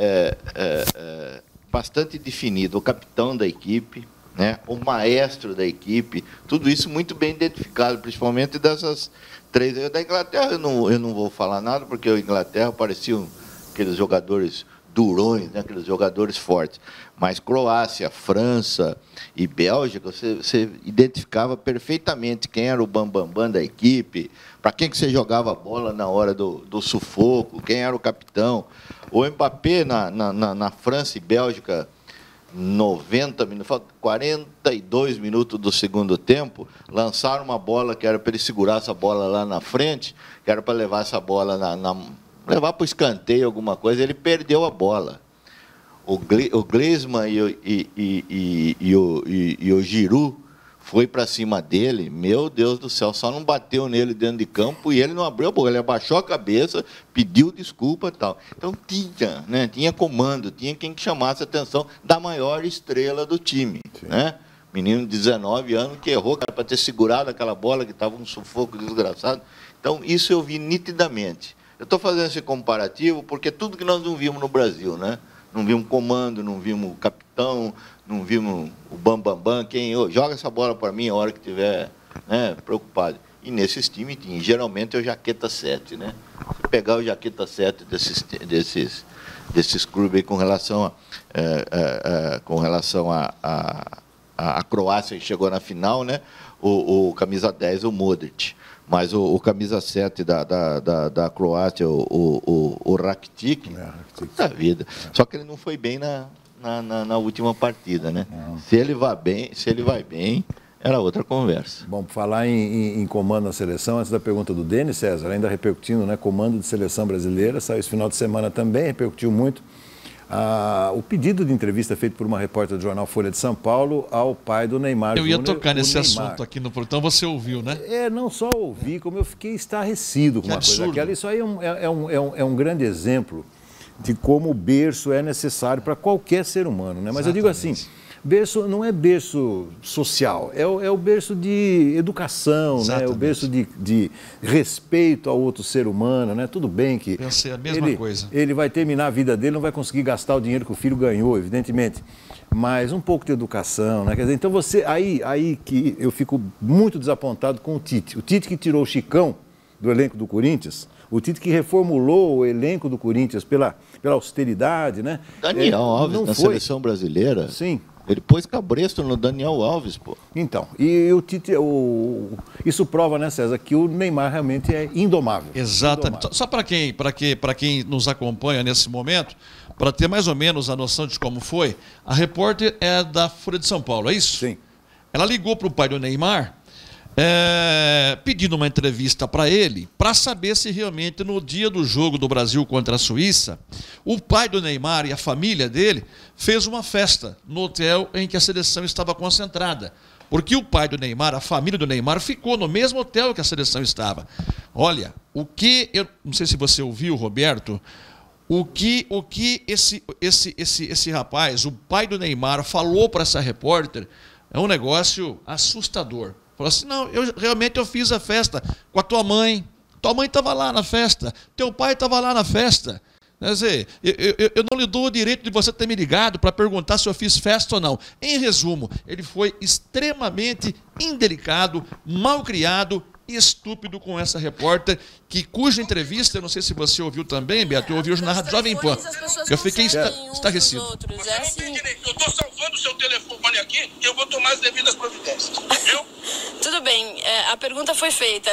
bastante definido o capitão da equipe, né, o maestro da equipe, tudo isso muito bem identificado, principalmente dessas 3. Da Inglaterra, eu não vou falar nada, porque a Inglaterra pareciam aqueles jogadores durões, né, aqueles jogadores fortes. Mas Croácia, França e Bélgica, você identificava perfeitamente quem era o bambambam da equipe, para quem que você jogava a bola na hora do sufoco, quem era o capitão. O Mbappé na França e Bélgica, 90 minutos, 42 minutos do segundo tempo, lançaram uma bola que era para ele segurar essa bola lá na frente, que era para levar essa bola levar para o escanteio, alguma coisa, ele perdeu a bola. O Griezmann e o Giroud foi para cima dele, meu Deus do céu, só não bateu nele dentro de campo e ele não abriu a boca, ele abaixou a cabeça, pediu desculpa e tal. Então tinha comando, tinha quem que chamasse a atenção da maior estrela do time, né? Menino de 19 anos que errou, cara, para ter segurado aquela bola que estava um sufoco desgraçado. Então isso eu vi nitidamente. Eu estou fazendo esse comparativo porque tudo que nós não vimos no Brasil, né? Não vimos comando, não vimos o capitão, não vimos o bambambam, quem joga essa bola para mim a hora que estiver, né, preocupado. E nesses times tinha, geralmente é o jaqueta 7, né? Se pegar o jaqueta 7 desses clubes aí com relação a Croácia, que chegou na final, né? O camisa 10, o Modric. Mas o camisa 7 da Croácia, o Rakitic, da vida. Só que ele não foi bem na última partida, né? Se ele vai bem, era outra conversa. Bom, por falar em comando na seleção, antes da pergunta do Denis, César, ainda repercutindo, né? Comando de seleção brasileira, saiu esse final de semana também, repercutiu muito. O pedido de entrevista feito por uma repórter do jornal Folha de São Paulo ao pai do Neymar. Eu ia tocar nesse assunto aqui no portão, você ouviu, né? Não só ouvi, como eu fiquei estarrecido com uma coisa daquela. Isso aí é um grande exemplo de como o berço é necessário para qualquer ser humano, né? Mas eu digo assim, berço não é berço social, é o berço de educação, né? É o berço de respeito ao outro ser humano, né? Tudo bem que pensei a mesma coisa. Ele vai terminar a vida dele, não vai conseguir gastar o dinheiro que o filho ganhou, evidentemente, mas um pouco de educação, né? Quer dizer, então aí que eu fico muito desapontado com o Tite que tirou o Chicão do elenco do Corinthians, o Tite que reformulou o elenco do Corinthians pela austeridade, né? Daniel Alves na seleção brasileira. Sim. Ele pôs cabresto no Daniel Alves, pô. Então, e o Tite, isso prova, né, César, que o Neymar realmente é indomável. Exatamente. Indomável. Só para quem nos acompanha nesse momento, para ter mais ou menos a noção de como foi, a repórter é da Folha de São Paulo, é isso? Sim. Ela ligou para o pai do Neymar, pedindo uma entrevista para ele, para saber se realmente no dia do jogo do Brasil contra a Suíça, o pai do Neymar e a família dele fez uma festa no hotel em que a seleção estava concentrada. Porque o pai do Neymar, a família do Neymar, ficou no mesmo hotel que a seleção estava. Olha, eu não sei se você ouviu, Roberto, o que esse rapaz, o pai do Neymar, falou para essa repórter é um negócio assustador. Falou assim, não, eu fiz a festa com a tua mãe estava lá na festa, teu pai estava lá na festa. Quer dizer, eu não lhe dou o direito de você ter me ligado para perguntar se eu fiz festa ou não. Em resumo, ele foi extremamente indelicado, mal criado e estúpido com essa repórter, cuja entrevista, eu não sei se você ouviu também, Beto, eu ouvi hoje na Rádio Jovem Pan. Eu fiquei estarrecido. Eu estou salvando o seu telefone aqui e eu vou tomar as devidas providências, viu? Tudo bem, a pergunta foi feita.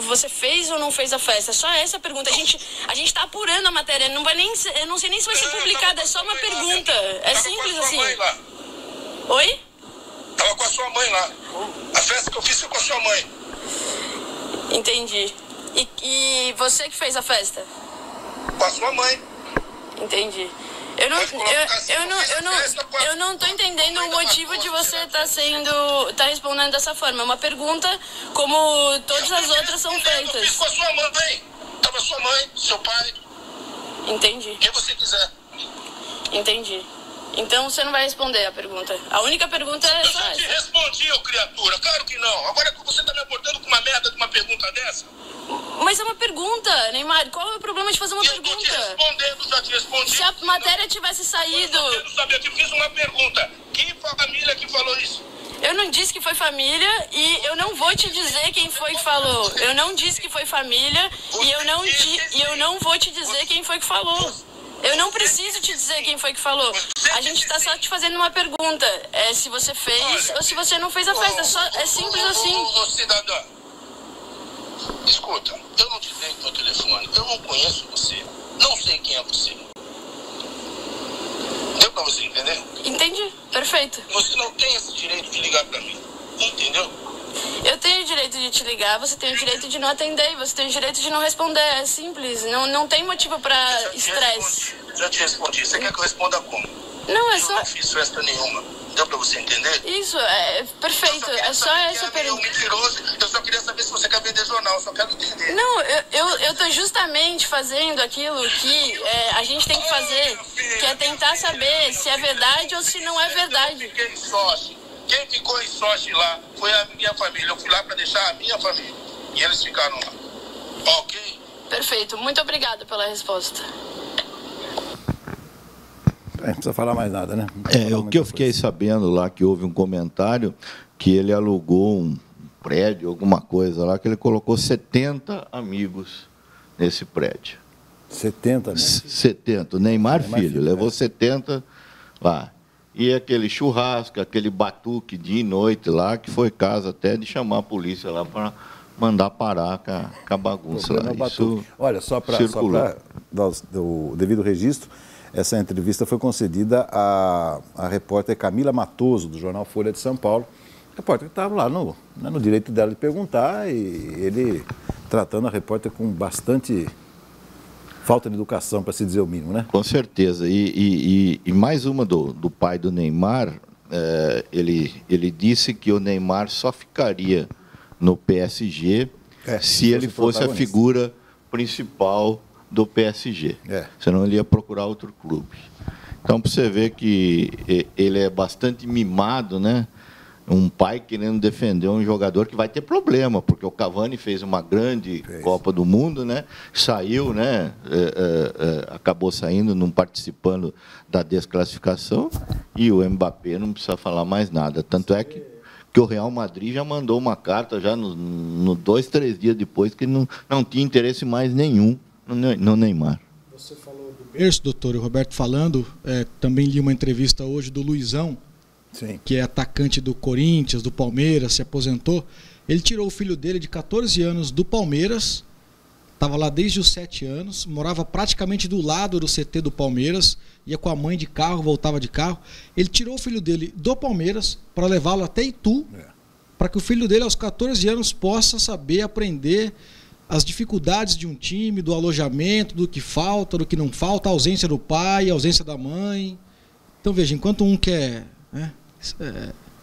Você fez ou não fez a festa? Só essa pergunta. A gente está apurando a matéria. Não vai nem, eu não sei nem se vai ser publicada. É só uma pergunta. É simples assim. Oi? Tava com a sua mãe lá. A festa que eu fiz foi com a sua mãe. Entendi. E você que fez a festa? Com a sua mãe. Entendi. Eu não tô entendendo o motivo de você tá respondendo dessa forma. É uma pergunta como todas as outras são feitas. Eu fiz com a sua mãe. Tava sua mãe, seu pai. Entendi. Quem você quiser. Entendi. Então você não vai responder a pergunta. A única pergunta é só essa. Eu já te respondi, ô criatura. Claro que não. Agora que você tá me abordando com uma merda de uma pergunta dessa. Mas é uma pergunta, Neymar. Qual é o problema de fazer uma pergunta? Eu tô te respondendo, já te respondi. Se a matéria tivesse saído... Eu não sabia que eu fiz uma pergunta. Que família que falou isso? Eu não disse que foi família e eu não vou te dizer quem foi que falou. Eu não disse que foi família e eu não vou te dizer quem foi que falou. Eu não preciso te dizer quem foi que falou. A gente tá só te fazendo uma pergunta. É se você fez ou se você não fez a festa. É simples assim. Ô, cidadã, escuta, eu não te dei meu telefone. Eu não conheço você. Não sei quem é você. Deu pra você entender? Entendi. Perfeito. Você não tem esse direito de ligar pra mim. Entendeu? Eu tenho o direito de te ligar, você tem o direito de não atender, você tem o direito de não responder. É simples, não tem motivo pra estresse. Já te respondi. Você quer que eu responda como? Não, é Eu só... não fiz festa nenhuma. Deu pra você entender? Isso, é perfeito. É só essa pergunta. Mentiroso. Eu só queria saber se você quer vender jornal, eu só quero entender. Não, eu tô justamente fazendo aquilo que a gente tem que fazer, que é tentar saber se é verdade ou se não é verdade. Eu fiquei em Sochi. Quem ficou em Sochi lá foi a minha família. Eu fui lá para deixar a minha família. E eles ficaram lá. Ok? Perfeito. Muito obrigada pela resposta. Não precisa falar mais nada, né? O que eu fiquei sabendo lá, que houve um comentário que ele alugou um prédio, alguma coisa lá, que ele colocou 70 amigos nesse prédio. 70, né? 70. O Neymar filho, levou 70 lá. E aquele churrasco, aquele batuque dia e noite lá, que foi caso até de chamar a polícia lá para mandar parar com a bagunça lá. Isso olha, só para dar o devido registro, essa entrevista foi concedida à repórter Camila Matoso, do jornal Folha de São Paulo. A repórter que estava lá no direito dela de perguntar, e ele tratando a repórter com bastante falta de educação, para se dizer o mínimo, né? Com certeza. E mais uma do pai do Neymar, ele disse que o Neymar só ficaria no PSG se ele fosse a figura principal do PSG. Senão ele ia procurar outro clube. Então, para você ver que ele é bastante mimado, né? Um pai querendo defender um jogador que vai ter problema, porque o Cavani fez uma grande Copa do Mundo, né? Saiu, né? Acabou saindo, não participando da desclassificação, e o Mbappé não precisa falar mais nada. Tanto é que o Real Madrid já mandou uma carta, já no 2, 3 dias depois, que não tinha interesse mais nenhum no Neymar. Você falou do berço, doutor, o Roberto falando, também li uma entrevista hoje do Luizão, sim, que é atacante do Corinthians, do Palmeiras, se aposentou. Ele tirou o filho dele de 14 anos do Palmeiras, estava lá desde os 7 anos, morava praticamente do lado do CT do Palmeiras, ia com a mãe de carro, voltava de carro. Ele tirou o filho dele do Palmeiras para levá-lo até Itu, para que o filho dele, aos 14 anos, possa saber aprender as dificuldades de um time, do alojamento, do que falta, do que não falta, a ausência do pai, a ausência da mãe. Então, veja, enquanto um quer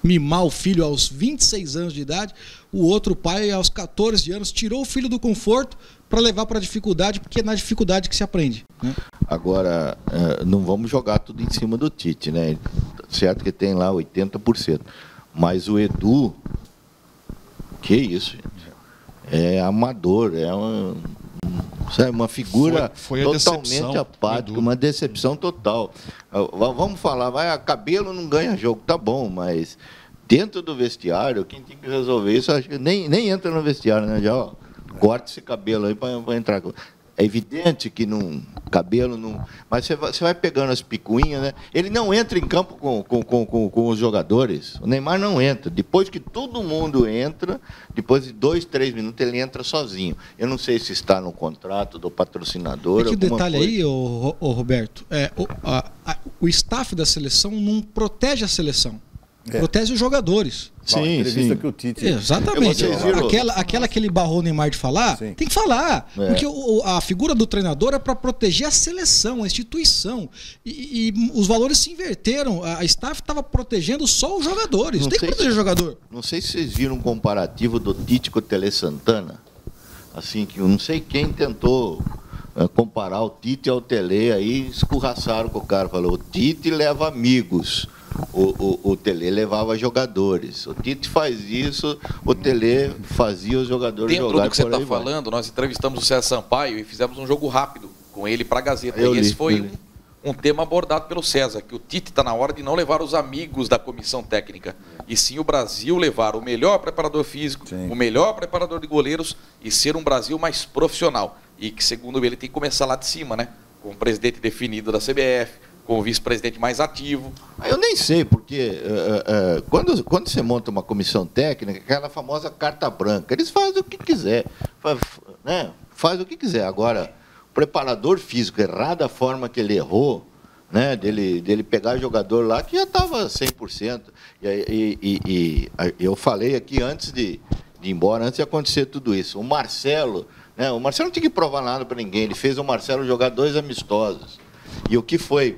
mimar o filho aos 26 anos de idade, o outro pai, aos 14 anos, tirou o filho do conforto para levar para a dificuldade, porque é na dificuldade que se aprende, né? Agora, não vamos jogar tudo em cima do Tite, né? Certo que tem lá 80%. Mas o Edu, que isso, gente? É amador, é uma figura foi totalmente apática, uma decepção total. Vamos falar, cabelo não ganha jogo, tá bom, mas dentro do vestiário, quem tem que resolver isso, acho que nem entra no vestiário, né? Já, corta esse cabelo aí para entrar. É evidente que cabelo não. Mas você vai pegando as picuinhas, né? Ele não entra em campo com os jogadores. O Neymar não entra. Depois que todo mundo entra, depois de 2, 3 minutos, ele entra sozinho. Eu não sei se está no contrato do patrocinador. Que detalhe aí, Roberto, o staff da seleção não protege a seleção. Protege os jogadores. Sim, sim. Que o Tite... Exatamente. Aquela que ele barrou o Neymar de falar, sim, tem que falar. Porque a figura do treinador é para proteger a seleção, a instituição. E os valores se inverteram. A staff estava protegendo só os jogadores. Tem que proteger o jogador. Não sei se vocês viram um comparativo do Tite com o Tele Santana. Assim, que eu não sei quem tentou comparar o Tite ao Tele, aí escorraçaram com o cara. Falou, o Tite leva amigos. O Tele levava jogadores. O Tite faz isso, o Tele fazia os jogadores jogarem. Dentro do que você está falando, nós entrevistamos o César Sampaio e fizemos um jogo rápido com ele para a Gazeta. E esse foi um tema abordado pelo César, que o Tite está na hora de não levar os amigos da comissão técnica, e sim o Brasil levar o melhor preparador físico, o melhor preparador de goleiros e ser um Brasil mais profissional. E que, segundo ele, tem que começar lá de cima, né? com o presidente definido da CBF, com o vice-presidente mais ativo. Eu nem sei, porque quando você monta uma comissão técnica, aquela famosa carta branca, eles fazem o que quiser, faz o que quiser. Agora, o preparador físico, errado a forma que ele errou, né, dele pegar jogador lá que já estava 100%. E eu falei aqui antes de ir embora, antes de acontecer tudo isso. O Marcelo não tinha que provar nada para ninguém, ele fez o Marcelo jogar 2 amistosos. E o que foi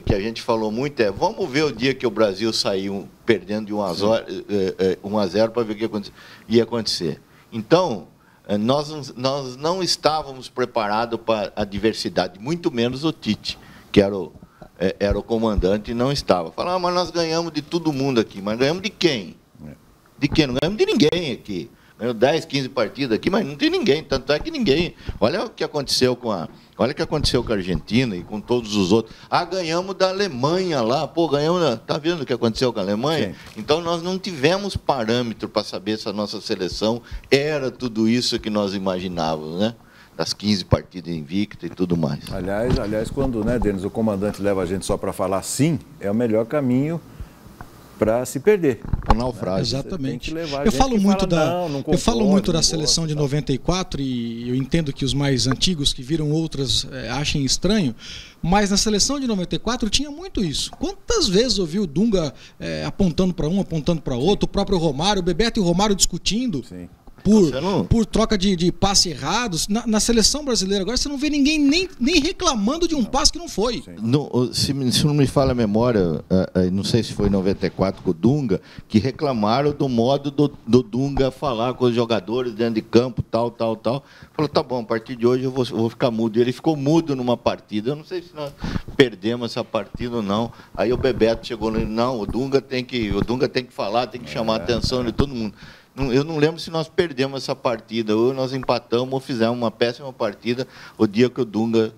que a gente falou muito vamos ver o dia que o Brasil saiu perdendo de 1-0 para ver o que ia acontecer. Então, nós não estávamos preparados para a adversidade, muito menos o Tite, que era o comandante e não estava. Falaram, mas nós ganhamos de todo mundo aqui. Mas ganhamos de quem? De quem? Não ganhamos de ninguém aqui. Ganhamos 10, 15 partidas aqui, mas não tem ninguém. Tanto é que ninguém. Olha o que aconteceu com a Argentina e com todos os outros. Ganhamos da Alemanha lá. Ganhamos. Está vendo o que aconteceu com a Alemanha? Sim. Então, nós não tivemos parâmetro para saber se a nossa seleção era tudo isso que nós imaginávamos, né? Das 15 partidas invictas e tudo mais. Aliás, quando, Denis, o comandante leva a gente só para falar sim, é o melhor caminho para se perder. O naufrágio. Exatamente. Eu falo muito da seleção de 94 e eu entendo que os mais antigos que viram outras achem estranho, mas na seleção de 94 tinha muito isso. Quantas vezes eu vi o Dunga apontando para um, apontando para outro, o próprio Romário, o Bebeto e o Romário discutindo. Sim. Por troca de passe errados. Na seleção brasileira agora você não vê ninguém nem reclamando de um passe que não foi. Se não me falha a memória, não sei se foi em 94 com o Dunga, que reclamaram do modo do Dunga falar com os jogadores dentro de campo, tal. Falou, tá bom, a partir de hoje eu vou ficar mudo. E ele ficou mudo numa partida. Eu não sei se nós perdemos essa partida ou não. Aí o Bebeto chegou e não, o Dunga tem que falar, tem que chamar a atenção de todo mundo. Eu não lembro se nós perdemos essa partida, ou nós empatamos, ou fizemos uma péssima partida o dia que o Dunga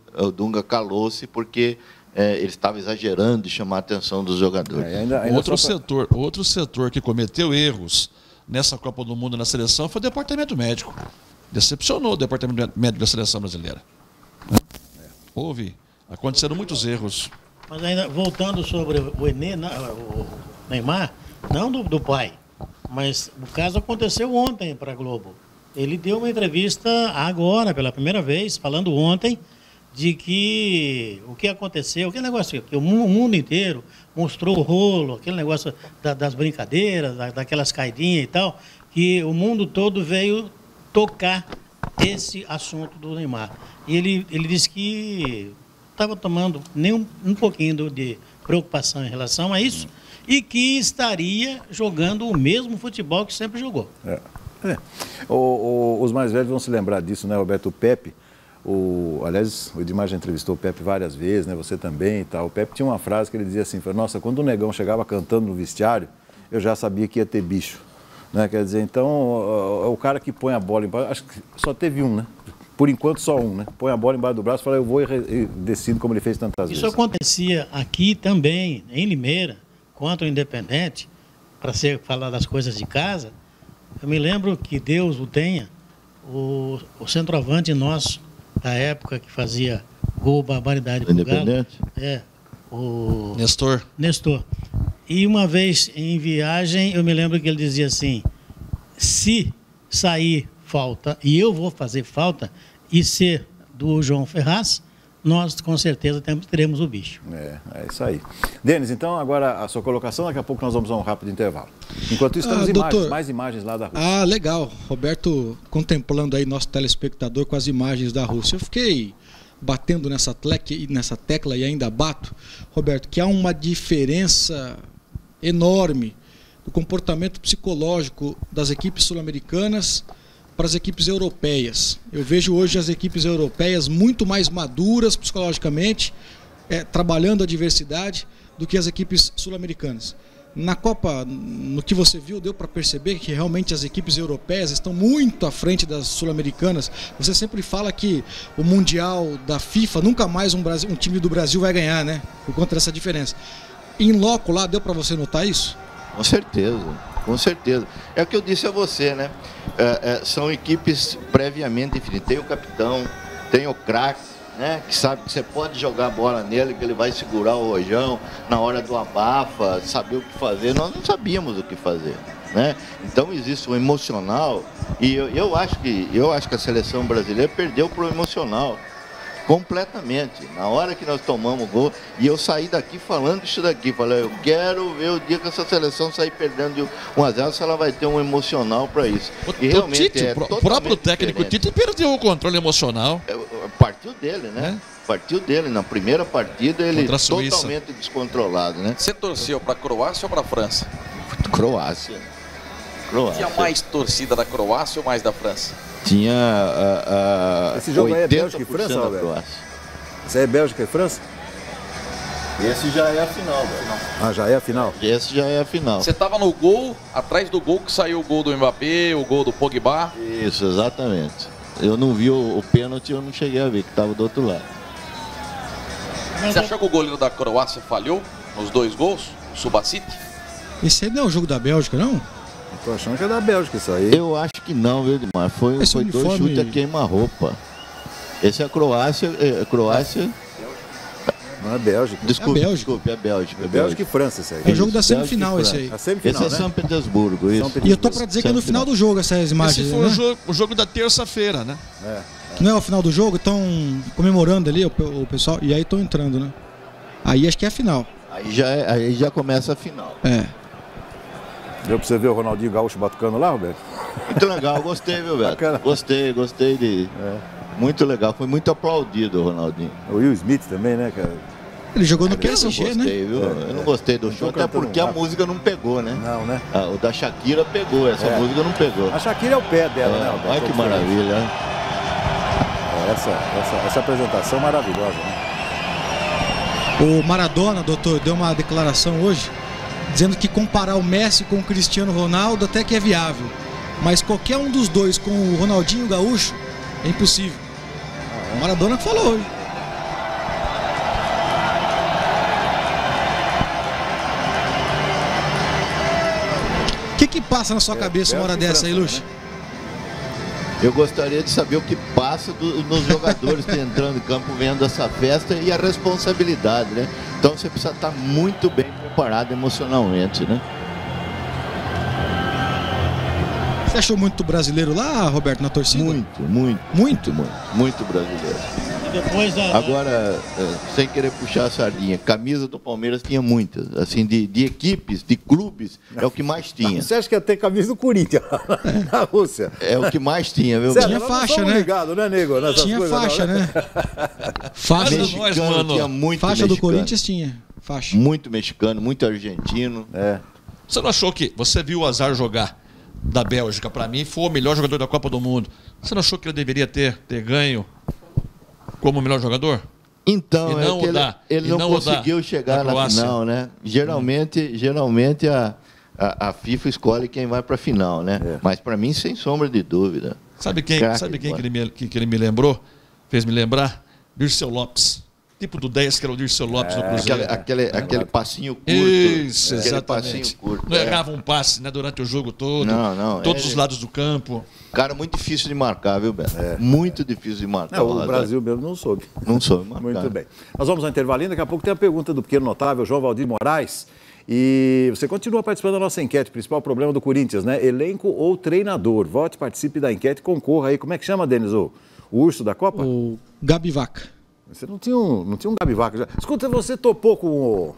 calou-se, porque ele estava exagerando de chamar a atenção dos jogadores. Outro setor que cometeu erros nessa Copa do Mundo na seleção foi o departamento médico. Decepcionou o departamento médico da seleção brasileira. Aconteceram muitos erros. Mas ainda voltando sobre o Neymar, não do pai. Mas o caso aconteceu ontem para a Globo. Ele deu uma entrevista agora, pela primeira vez, falando ontem, de que o que aconteceu, aquele negócio que o mundo inteiro mostrou o rolo, aquele negócio das brincadeiras, daquelas caidinhas e tal, que o mundo todo veio tocar esse assunto do Neymar. E ele disse que estava tomando nem um pouquinho de preocupação em relação a isso, e que estaria jogando o mesmo futebol que sempre jogou. Os mais velhos vão se lembrar disso, né, Roberto? O Pepe, aliás, o Edmar já entrevistou o Pepe várias vezes, né, você também e tal. O Pepe tinha uma frase que ele dizia assim, nossa, quando o Negão chegava cantando no vestiário, eu já sabia que ia ter bicho. Né? Quer dizer, então, o cara que põe a bola embaixo, acho que só teve um, né? Por enquanto só um, né? Põe a bola embaixo do braço e fala, eu vou e decido como ele fez tantas vezes. Isso acontecia aqui também, em Limeira, contra o Independente, para falar das coisas de casa. Eu me lembro que Deus o tenha, o centroavante nosso, da época que fazia gol, barbaridade pro Independente? Galo, o Nestor. E uma vez em viagem, eu me lembro que ele dizia assim, se sair falta, e eu vou fazer falta, e ser do João Ferraz, nós com certeza teremos o bicho. É isso aí. Denis, então agora a sua colocação, daqui a pouco nós vamos a um rápido intervalo. Enquanto isso, temos mais imagens lá da Rússia. Legal. Roberto contemplando aí nosso telespectador com as imagens da Rússia. Eu fiquei batendo nessa tecla e ainda bato, Roberto, que há uma diferença enorme do comportamento psicológico das equipes sul-americanas para as equipes europeias. Eu vejo hoje as equipes europeias muito mais maduras psicologicamente, trabalhando a diversidade, do que as equipes sul-americanas. Na Copa, no que você viu, deu para perceber que realmente as equipes europeias estão muito à frente das sul-americanas. Você sempre fala que o Mundial da FIFA, nunca mais um time do Brasil vai ganhar, né? Por conta dessa diferença. Em loco lá, deu para você notar isso? Com certeza. Com certeza. É o que eu disse a você, né? São equipes previamente definidas. Tem o capitão, tem o craque, né? Que sabe que você pode jogar a bola nele, que ele vai segurar o rojão na hora do abafa, saber o que fazer. Nós não sabíamos o que fazer, né? Então existe um emocional e eu acho que a seleção brasileira perdeu pro emocional completamente. Na hora que nós tomamos o gol, e eu saí daqui falando isso daqui, falei, eu quero ver o dia que essa seleção sair perdendo de 1-0, se ela vai ter um emocional para isso. E realmente Tite, o próprio técnico Tite perdeu o controle emocional. Partiu dele, né? Partiu dele. Na primeira partida ele totalmente descontrolado, né? Você torceu para a Croácia ou para a França? Croácia. Tinha mais torcida da Croácia ou mais da França? Tinha esse jogo aí é Bélgica e França, Roberto? Esse aí é Bélgica e França? Esse já é a final, velho. Ah, já é a final? Esse já é a final. Você estava no gol, atrás do gol que saiu o gol do Mbappé, o gol do Pogba. Isso, exatamente. Eu não vi o pênalti, eu não cheguei a ver, que estava do outro lado. Você achou que o goleiro da Croácia falhou nos 2 gols? O Subasic? Esse aí não é o jogo da Bélgica, não? Tô achando que é da Bélgica isso aí. Eu acho que não, viu, Edmar? Foi 2 chutes a queima-roupa. Esse é a Croácia. Não é Bélgica. Desculpe, é Bélgica. É Bélgica. É Bélgica e França esse aí. É o jogo da semifinal esse aí. A semifinal, esse é São Petersburgo, isso. E eu tô pra dizer que é no final do jogo essas imagens. Esse foi o jogo da terça-feira, né? Não é o final do jogo? Estão comemorando ali o pessoal. E aí estão entrando, né? Aí acho que é a final. Aí já começa a final. Deu pra você ver o Ronaldinho Gaúcho batucando lá, Roberto? Muito legal, gostei, viu, Beto? Gostei de... Muito legal, foi muito aplaudido o Ronaldinho. O Will Smith também, né, cara? Ele jogou no PSG, né? Viu? Eu não gostei do show, até porque a música não pegou, né? Não, né? O da Shakira pegou, essa música não pegou. A Shakira é o pé dela, né, Roberto? Olha que maravilha, né? Essa apresentação maravilhosa, né? O Maradona, doutor, deu uma declaração hoje dizendo que comparar o Messi com o Cristiano Ronaldo até que é viável, mas qualquer um dos dois com o Ronaldinho Gaúcho é impossível. O Maradona que falou hoje. O que passa na sua cabeça uma hora dessa aí, Luxo? Eu gostaria de saber o que passa nos jogadores que entrando em campo vendo essa festa e a responsabilidade, né? Então você precisa estar muito bem preparado emocionalmente, né? Você achou muito brasileiro lá, Roberto, na torcida? Muito brasileiro. Agora, sem querer puxar a sardinha, camisa do Palmeiras tinha muitas, assim, de equipes, de clubes, é o que mais tinha. Você acha que ia ter camisa do Corinthians na Rússia? É o que mais tinha, viu? Tinha faixa, né? Ligado, né, nego? Tinha faixa, né? Faixa mexicano, tinha muito faixa mexicano. Do Corinthians tinha faixa. Muito mexicano, muito argentino. Você não achou que você viu o Azar jogar da Bélgica? Para mim foi o melhor jogador da Copa do Mundo. Você não achou que ele deveria ter ganho como melhor jogador? Então, ele não conseguiu chegar na final, né? Geralmente a FIFA escolhe quem vai para a final, né? Mas para mim, sem sombra de dúvida. Sabe quem que ele me lembrou? Fez me lembrar? Dirceu Lopes. Tipo do 10 que era o Dirceu Lopes do Cruzeiro. Aquele passinho curto. Isso, aquele exatamente. Passinho curto, não errava um passe, né, durante o jogo todo. Não. Todos os lados do campo. Cara, muito difícil de marcar, viu, Beto? Muito difícil de marcar. O Brasil mesmo não soube. Não soube marcar. Muito bem. Nós vamos ao intervalinho, daqui a pouco tem a pergunta do pequeno notável João Valdir Moraes. E você continua participando da nossa enquete, principal problema do Corinthians, né? Elenco ou treinador? Vote, participe da enquete, concorra aí. Como é que chama, Denis? O urso da Copa? O Gabi Vaca. Você não tinha um Gabi Vaca já? Escuta, você topou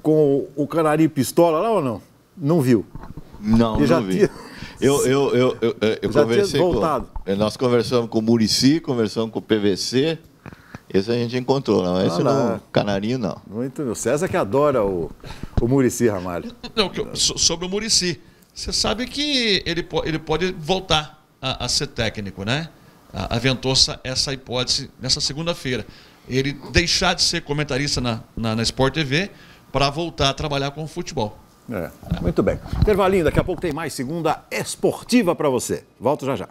com o Canarinho Pistola lá ou não? Não viu? Não vi. Eu conversei nós conversamos com o Muricy, conversamos com o PVC. Esse a gente encontrou, não. Esse não, Canarinho não. Muito, o César que adora o Muricy Ramalho. Não, sobre o Muricy, você sabe que ele pode voltar a ser técnico, né? Aventou essa hipótese nessa segunda-feira. Ele deixar de ser comentarista na Sport TV para voltar a trabalhar com o futebol. Muito bem. Intervalinho, daqui a pouco tem mais segunda esportiva para você. Volto já já.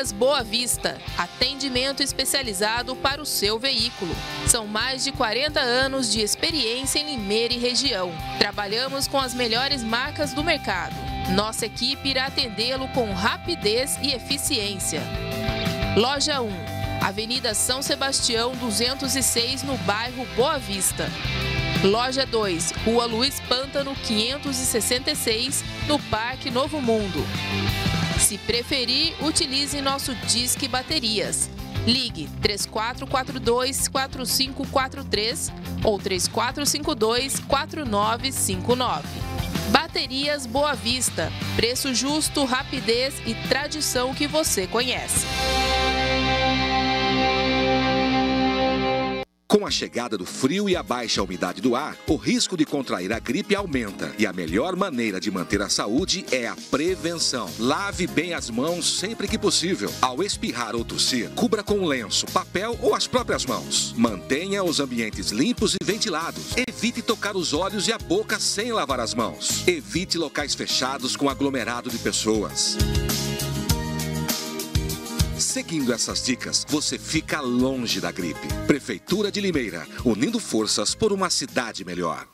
Baterias Boa Vista, atendimento especializado para o seu veículo. São mais de 40 anos de experiência em Limeira e região. Trabalhamos com as melhores marcas do mercado. Nossa equipe irá atendê-lo com rapidez e eficiência. Loja 1, Avenida São Sebastião 206, no bairro Boa Vista. Loja 2, Rua Luiz Pântano 566, no Parque Novo Mundo. Se preferir, utilize nosso Disque Baterias. Ligue 3442-4543 ou 3452-4959. Baterias Boa Vista. Preço justo, rapidez e tradição que você conhece. Com a chegada do frio e a baixa umidade do ar, o risco de contrair a gripe aumenta. E a melhor maneira de manter a saúde é a prevenção. Lave bem as mãos sempre que possível. Ao espirrar ou tossir, cubra com lenço, papel ou as próprias mãos. Mantenha os ambientes limpos e ventilados. Evite tocar os olhos e a boca sem lavar as mãos. Evite locais fechados com aglomerado de pessoas. Seguindo essas dicas, você fica longe da gripe. Prefeitura de Limeira, unindo forças por uma cidade melhor.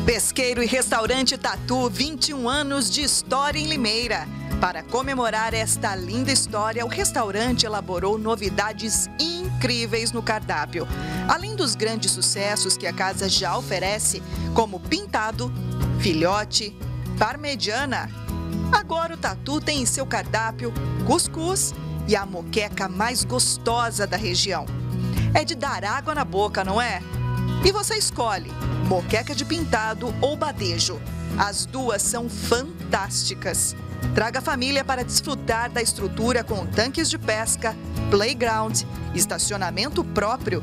Pesqueiro e Restaurante Tatu, 21 anos de história em Limeira. Para comemorar esta linda história, o restaurante elaborou novidades incríveis no cardápio. Além dos grandes sucessos que a casa já oferece, como pintado, filhote, parmegiana. Agora o Tatu tem em seu cardápio cuscuz e a moqueca mais gostosa da região. É de dar água na boca, não é? E você escolhe moqueca de pintado ou badejo. As duas são fantásticas. Traga a família para desfrutar da estrutura com tanques de pesca, playground, estacionamento próprio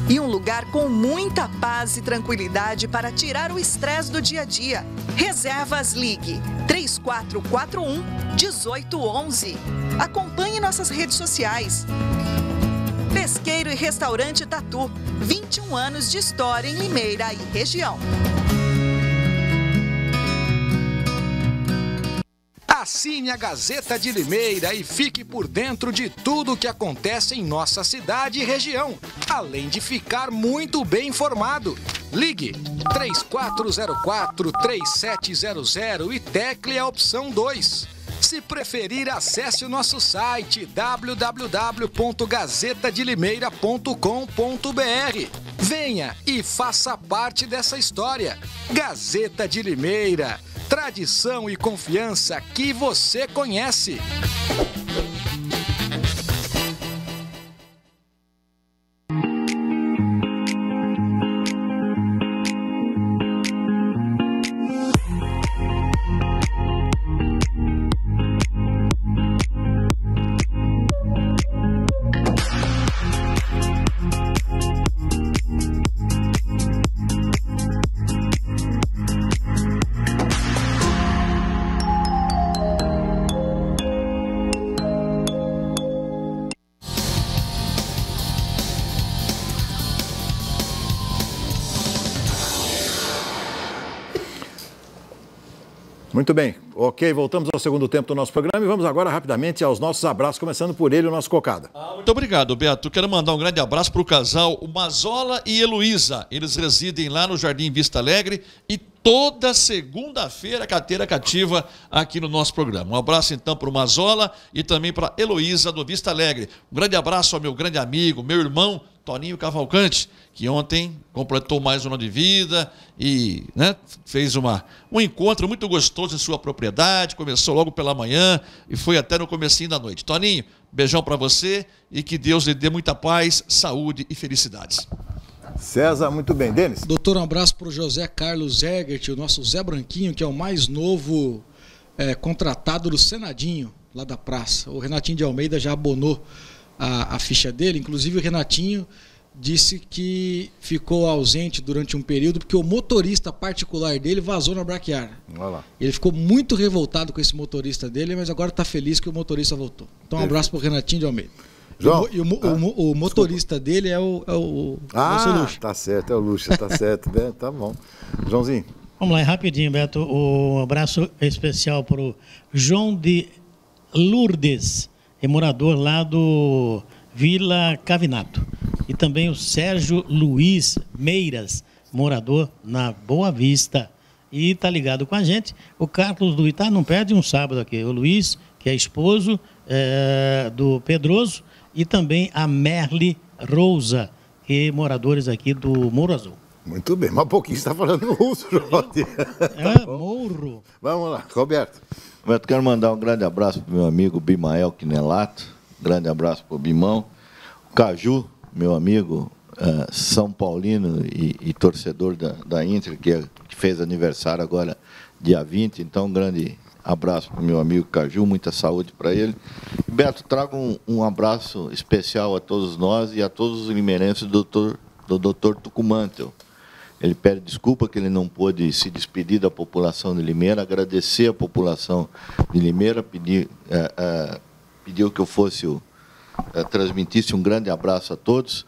e um lugar com muita paz e tranquilidade para tirar o estresse do dia a dia. Reservas, ligue 3441-1811. Acompanhe nossas redes sociais. Pesqueiro e Restaurante Tatu, 21 anos de história em Limeira e região. Assine a Gazeta de Limeira e fique por dentro de tudo o que acontece em nossa cidade e região, além de ficar muito bem informado. Ligue 3404-3700 e tecle a opção 2. Se preferir, acesse o nosso site www.gazetadelimeira.com.br. Venha e faça parte dessa história. Gazeta de Limeira. Tradição e confiança que você conhece. Muito bem, ok, voltamos ao segundo tempo do nosso programa e vamos agora rapidamente aos nossos abraços, começando por ele, o nosso Cocada. Muito obrigado, Beto. Quero mandar um grande abraço para o casal o Mazola e Heloísa. Eles residem lá no Jardim Vista Alegre e toda segunda-feira carteira cativa aqui no nosso programa. Um abraço então para o Mazola e também para a Heloísa do Vista Alegre. Um grande abraço ao meu grande amigo, meu irmão Toninho Cavalcante, que ontem completou mais um ano de vida e fez um encontro muito gostoso em sua propriedade, começou logo pela manhã e foi até no comecinho da noite. Toninho, beijão para você e que Deus lhe dê muita paz, saúde e felicidades. César, muito bem. Denis? Doutor, um abraço para o José Carlos Egert, o nosso Zé Branquinho, que é o mais novo contratado do Senadinho, lá da praça. O Renatinho de Almeida já abonou a ficha dele, inclusive o Renatinho disse que ficou ausente durante um período porque o motorista particular dele vazou na braquiária. Ele ficou muito revoltado com esse motorista dele, mas agora está feliz que o motorista voltou. Então um abraço para o Renatinho de Almeida. João, o motorista dele é o Luxa. Tá certo, é o Luxa, tá certo, né? Tá bom. Joãozinho. Vamos lá, rapidinho, Beto. Um abraço especial para o João de Lourdes, é morador lá do Vila Cavinato. E também o Sérgio Luiz Meiras, morador na Boa Vista. E está ligado com a gente. O Carlos do Itá não perde um sábado aqui. O Luiz, que é esposo do Pedroso, e também a Merle Rosa, que é moradores aqui do Morro Azul. Muito bem, mas um pouquinho você está falando russo, Jorge. Morro. Vamos lá, Roberto. Roberto, quero mandar um grande abraço para o meu amigo Bimael Quinelato. Grande abraço para o Bimão. O Caju, meu amigo São Paulino e torcedor da Inter, que fez aniversário agora, dia 20. Então, um grande abraço para o meu amigo Caju, muita saúde para ele. Beto, trago um abraço especial a todos nós e a todos os limeirenses do Dr. Tucumantel. Ele pede desculpa que ele não pôde se despedir da população de Limeira, agradecer a população de Limeira, pediu que eu transmitisse um grande abraço a todos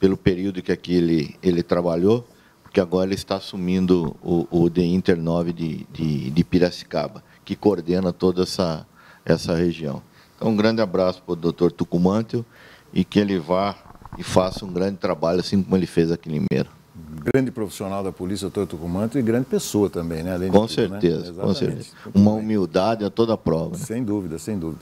pelo período que aqui ele trabalhou, porque agora ele está assumindo o The Inter 9 de Piracicaba, que coordena toda essa região. Então, um grande abraço para o Dr. Tucumantel e que ele vá e faça um grande trabalho, assim como ele fez aqui em Limeira. Grande profissional da polícia, Dr. Tucumantel, e grande pessoa também, né? Além com de tudo, certeza, né? Com certeza. Uma humildade a toda prova. Né? Sem dúvida, sem dúvida.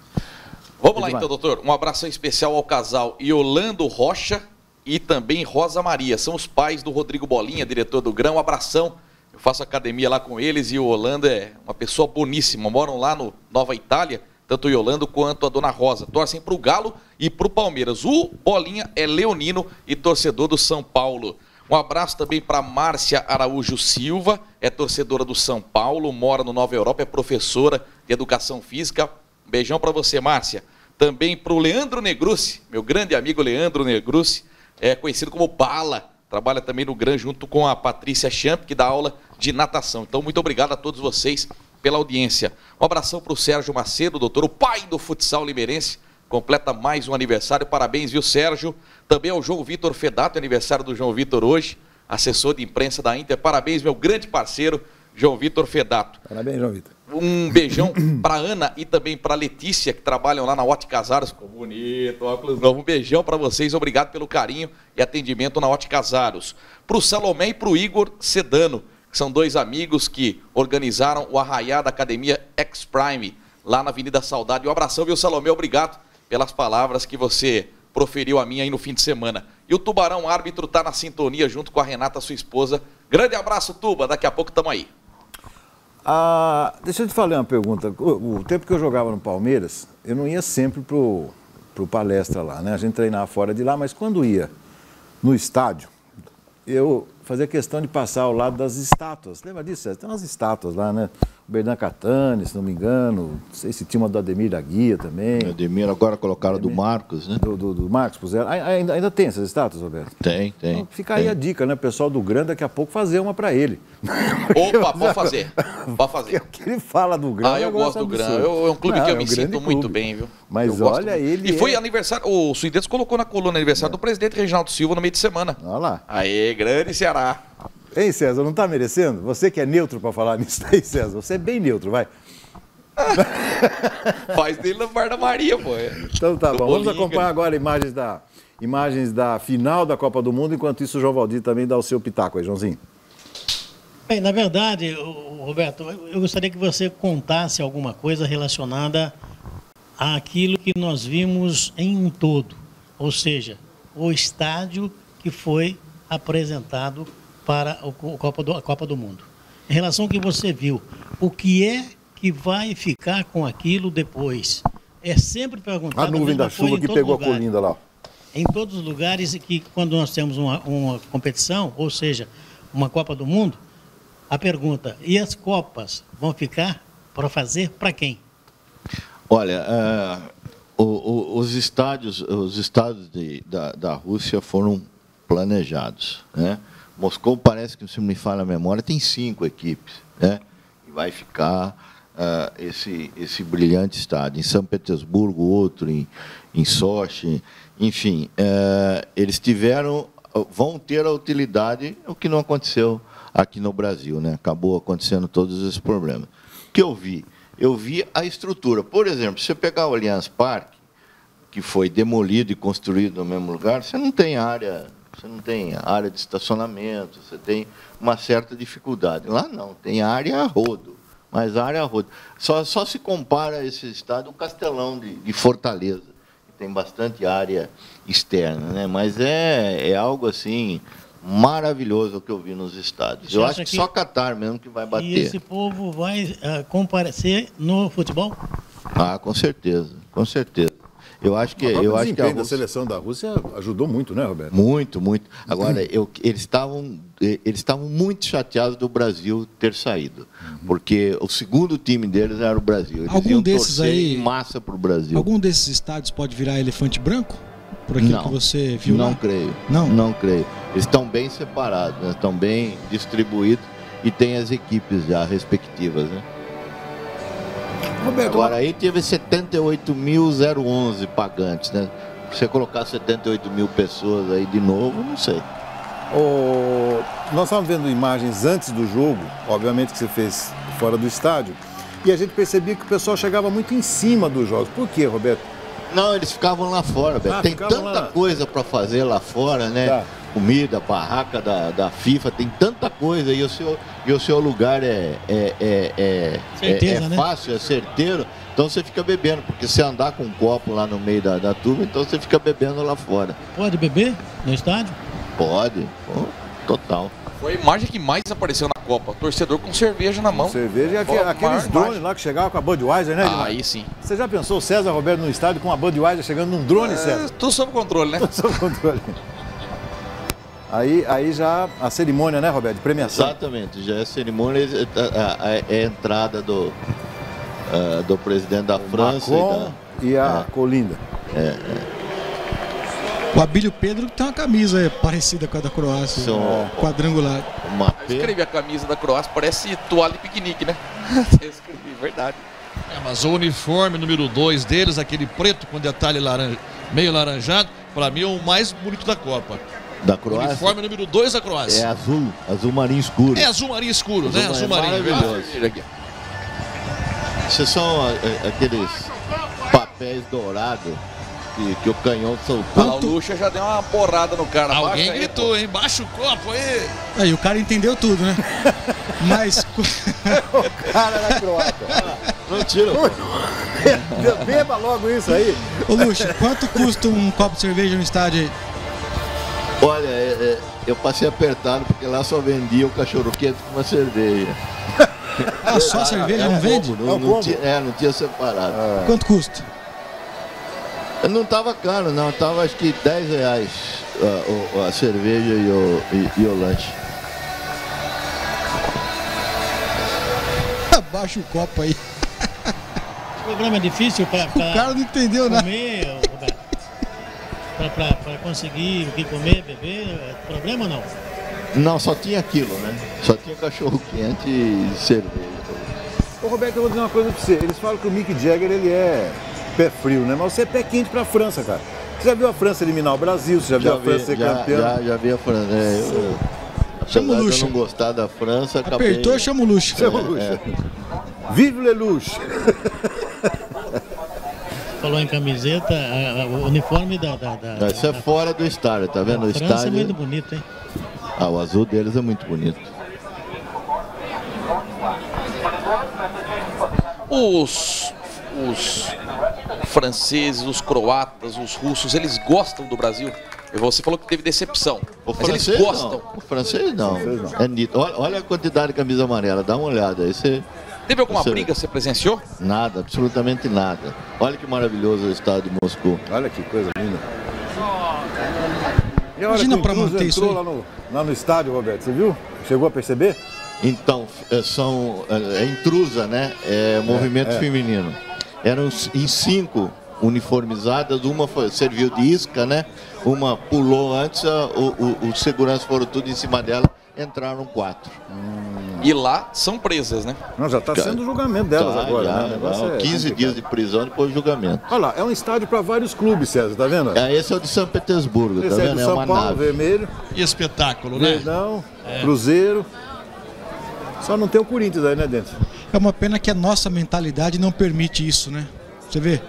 Vamos lá então, doutor. Um abração especial ao casal Yolando Rocha e também Rosa Maria. São os pais do Rodrigo Bolinha, diretor do Grão. Um abração. Eu faço academia lá com eles e o Yolando é uma pessoa boníssima. Moram lá no Nova Itália, tanto o Yolando quanto a dona Rosa. Torcem para o Galo e para o Palmeiras. O Bolinha é leonino e torcedor do São Paulo. Um abraço também para Márcia Araújo Silva, é torcedora do São Paulo, mora no Nova Europa, é professora de Educação Física. Um beijão para você, Márcia. Também para o Leandro Negrucci, meu grande amigo Leandro Negrucci, é conhecido como Bala, trabalha também no Gran junto com a Patrícia Champ, que dá aula de natação. Então, muito obrigado a todos vocês pela audiência. Um abração para o Sérgio Macedo, doutor, o pai do futsal limeirense, completa mais um aniversário. Parabéns, viu, Sérgio? Também ao João Vitor Fedato, aniversário do João Vitor hoje, assessor de imprensa da Inter. Parabéns, meu grande parceiro, João Vitor Fedato. Parabéns, João Vitor. Um beijão para Ana e também para Letícia, que trabalham lá na Ótica Azaros. Ficou bonito, óculos novo. Um beijão para vocês, obrigado pelo carinho e atendimento na Ótica Azaros. Para o Salomé e para o Igor Sedano, que são dois amigos que organizaram o arraiá da Academia X-Prime, lá na Avenida Saudade. Um abração, viu, Salomé? Obrigado pelas palavras que você proferiu a mim aí no fim de semana. E o Tubarão árbitro está na sintonia junto com a Renata, sua esposa. Grande abraço, Tuba. Daqui a pouco estamos aí. Deixa eu te fazer uma pergunta. O tempo que eu jogava no Palmeiras, eu não ia sempre pro palestra lá, né? A gente treinava fora de lá, mas quando ia no estádio, eu fazia questão de passar ao lado das estátuas. Lembra disso, César? Tem umas estátuas lá, né? O Berdan Catani, se não me engano. Não sei se tinha uma do Ademir da Guia também. Ademir, agora colocaram do Marcos, né? Do Marcos puseram. Ainda tem essas estátuas, Roberto? Tem. Então, fica aí a dica, né? O pessoal do Gran daqui a pouco fazer uma para ele. Opa, pode fazer. Pode fazer. Porque ele fala do Gran. Eu gosto do Gran. É um clube que eu me sinto muito bem, viu? Mas olha, ele. E foi aniversário. O Suídense colocou na coluna aniversário do presidente Reginaldo Silva no meio de semana. Olha lá. Aê, grande Ceará. Ei, César, não está merecendo? Você que é neutro para falar nisso aí, César. Você é bem neutro, vai. Faz dele no Bar da Maria, pô. Então tá bom. Vamos acompanhar agora imagens da final da Copa do Mundo. Enquanto isso, o João Valdir também dá o seu pitaco aí, Joãozinho. Bem, na verdade, Roberto, eu gostaria que você contasse alguma coisa relacionada àquilo que nós vimos em um todo. Ou seja, o estádio que foi apresentado para a Copa do Mundo. Em relação ao que você viu, o que é que vai ficar com aquilo depois? É sempre perguntado. A nuvem da chuva que pegou a Colinda lá. Em todos os lugares que, quando nós temos uma competição, ou seja, uma Copa do Mundo, a pergunta, e as Copas vão ficar para fazer para quem? Olha, os estádios da Rússia foram planejados, né? Moscou parece que, se não me falha a memória, tem 5 equipes, né? E vai ficar esse brilhante estádio. Em São Petersburgo, outro, em Sochi, enfim, eles vão ter a utilidade, o que não aconteceu aqui no Brasil, né? Acabou acontecendo todos esses problemas. O que eu vi eu vi a estrutura. Por exemplo, se você pegar o Allianz Parque, que foi demolido e construído no mesmo lugar, você não tem área de estacionamento, você tem uma certa dificuldade. Lá não, tem área a rodo, mas área a rodo. Só se compara a esse estádio o Castelão de Fortaleza, que tem bastante área externa, né? Mas é algo assim maravilhoso o que eu vi nos estádios. Eu acho que só Qatar mesmo que vai bater. E esse povo vai comparecer no futebol? Ah, com certeza, com certeza. Eu acho que a seleção da Rússia ajudou muito, né, Roberto? Muito, muito. Agora, eles estavam muito chateados do Brasil ter saído, porque o segundo time deles era o Brasil. Eles algum desses aí em massa para o Brasil. Algum desses estádios pode virar elefante branco? Por aquilo que você viu? Não lá? creio. Não creio. Eles estão bem separados, né? Estão bem distribuídos e tem as equipes já respectivas, né? Roberto, agora aí teve 78.011 pagantes, né? Se você colocar 78 mil pessoas aí de novo, não sei. Nós estávamos vendo imagens antes do jogo, obviamente que você fez fora do estádio, e a gente percebia que o pessoal chegava muito em cima dos jogos. Por quê, Roberto? Não, eles ficavam lá fora, Beto. Tem tanta coisa para fazer lá fora, né? Tá. Comida, barraca da FIFA, tem tanta coisa e o seu lugar certeza, né? Fácil, é certeiro, então você fica bebendo, porque se andar com um copo lá no meio da turma, então você fica bebendo lá fora. Pode beber no estádio? Pode, total. Foi a imagem que mais apareceu na Copa, torcedor com cerveja na mão. Cerveja e aqueles drones lá que chegavam com a Budweiser, né? Aí sim. Você já pensou o César Roberto no estádio com a Budweiser chegando num drone, César? Tudo sob controle, né? Tudo sob controle. Aí já a cerimônia, né, Roberto, de premiação. Exatamente, já é a cerimônia, é a entrada do presidente da França e a Colinda. O Abílio Pedro tem uma camisa parecida com a da Croácia, quadrangular. Escrevi a camisa da Croácia, parece toalha de piquenique, né? Escrevi, verdade. Mas o uniforme número 2 deles, aquele preto com detalhe meio laranjado, para mim é o mais bonito da Copa. Da Croácia? O uniforme número 2 da Croácia. É azul marinho escuro. É azul marinho escuro, né? Azul marinho. Maravilhoso. Esses são aqueles papéis dourados que o canhão soltou. O Lucha já deu uma porrada no cara. Alguém gritou, hein? Baixa o copo aí. Aí o cara entendeu tudo, né? Mas... o cara da Croácia. Não tira. Beba logo isso aí. Ô Lucha, quanto custa um copo de cerveja no estádio aí? Olha, eu passei apertado porque lá só vendia o cachorro-quente com uma cerveja. Ah, só a cerveja não vende? Não tinha separado. Quanto custa? Não estava caro, não. Estava acho que R$10 a cerveja e o lanche. Abaixa o copo aí. O programa é difícil para o cara não entendeu nada. Comer, Roberto. Para conseguir o que comer, beber, é problema ou não? Não, só tinha aquilo, né? Só tinha cachorro quente e cerveja. Ô Roberto, eu vou dizer uma coisa pra você. Eles falam que o Mick Jagger, ele é pé frio, né? Mas você é pé quente pra França, cara. Você já viu a França eliminar o Brasil? Você já viu a França ser campeã? Já vi a França. Chama o Lucha. Eu não gostar da França, apertou, chama o Lucha. Chama o Lucha. Vive le Lucha. Falou em camiseta, o uniforme Isso é fora do estádio, tá vendo? O França estádio é muito bonito, hein? O azul deles é muito bonito. Os franceses, os croatas, os russos, eles gostam do Brasil? Você falou que teve decepção, mas eles gostam. Não. O francês não. É nítido. Olha a quantidade de camisa amarela, dá uma olhada. Aí teve alguma briga que você presenciou? Nada, absolutamente nada. Olha que maravilhoso o estádio de Moscou. Olha que coisa linda. Imagina para manter isso aí. Lá no estádio, Roberto, você viu? Chegou a perceber? Então, é intrusa, né? É movimento feminino. Eram em 5 uniformizadas, uma serviu de isca, né? Uma pulou antes, os seguranças foram tudo em cima dela, entraram 4. E lá são presas, né? Não, já está sendo o julgamento delas agora. Já, né? O negócio 15 dias de prisão depois do julgamento. Olha lá, é um estádio para vários clubes, César, tá vendo? Esse é o de São Petersburgo, tá vendo? É uma nave. Vermelho. E espetáculo, né? Verdão, Cruzeiro. Só não tem o Corinthians aí, né, dentro? É uma pena que a nossa mentalidade não permite isso, né? Você vê,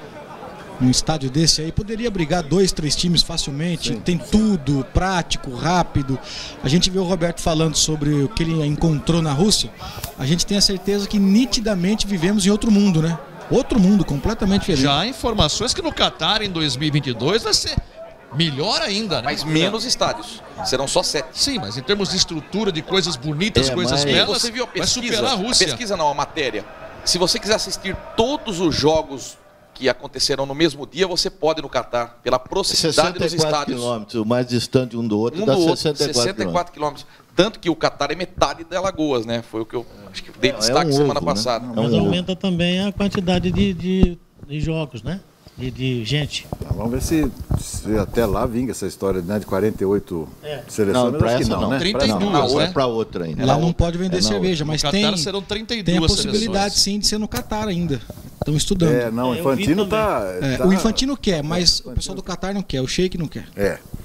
um estádio desse aí poderia brigar 2, 3 times facilmente. Sim, tem tudo, prático, rápido. A gente vê o Roberto falando sobre o que ele encontrou na Rússia. A gente tem a certeza que nitidamente vivemos em outro mundo, né? Outro mundo, completamente diferente. Já há informações que no Catar em 2022 vai ser melhor ainda, né? Mas menos estádios. Serão só 7. Sim, mas em termos de estrutura, de coisas bonitas, coisas belas, você viu a pesquisa, vai superar a Rússia. Pesquisa não, a matéria. Se você quiser assistir todos os jogos que aconteceram no mesmo dia, você pode no Catar, pela proximidade dos estádios. 64 quilômetros, o mais distante um do outro, dá 64 quilômetros. Tanto que o Catar é metade de Alagoas, né? Foi o que eu acho que dei destaque semana passada. Mas aumenta também a quantidade de jogos, né? De gente. Vamos ver se até lá vinga essa história, né, de 48 seleções. Não, para essa não. 32, né? Para outra ainda. Lá não pode vender cerveja, mas no Catar serão 32 tem a possibilidade sim de ser no Catar ainda. Estão estudando. Não, o Infantino tá... O Infantino quer, mas o pessoal do Catar não quer, o Sheik não quer.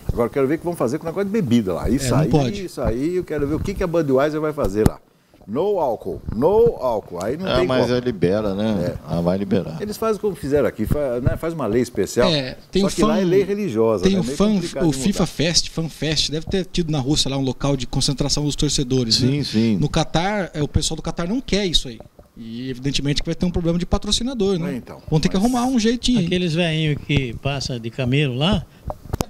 Agora eu quero ver o que vão fazer com o negócio de bebida lá. Isso aí, eu quero ver o que a Budweiser vai fazer lá. No álcool. Aí não tem mas como. Libera, né? Vai liberar. Eles fazem como fizeram aqui, faz uma lei especial. Tem só que lá é lei religiosa. Tem né? o FIFA Fest, deve ter tido na Rússia lá um local de concentração dos torcedores. Sim, né? sim. No Catar, o pessoal do Catar não quer isso aí. E evidentemente que vai ter um problema de patrocinador, né? Então, vão ter que arrumar um jeitinho. Aqueles velhinhos que passam de camelo lá,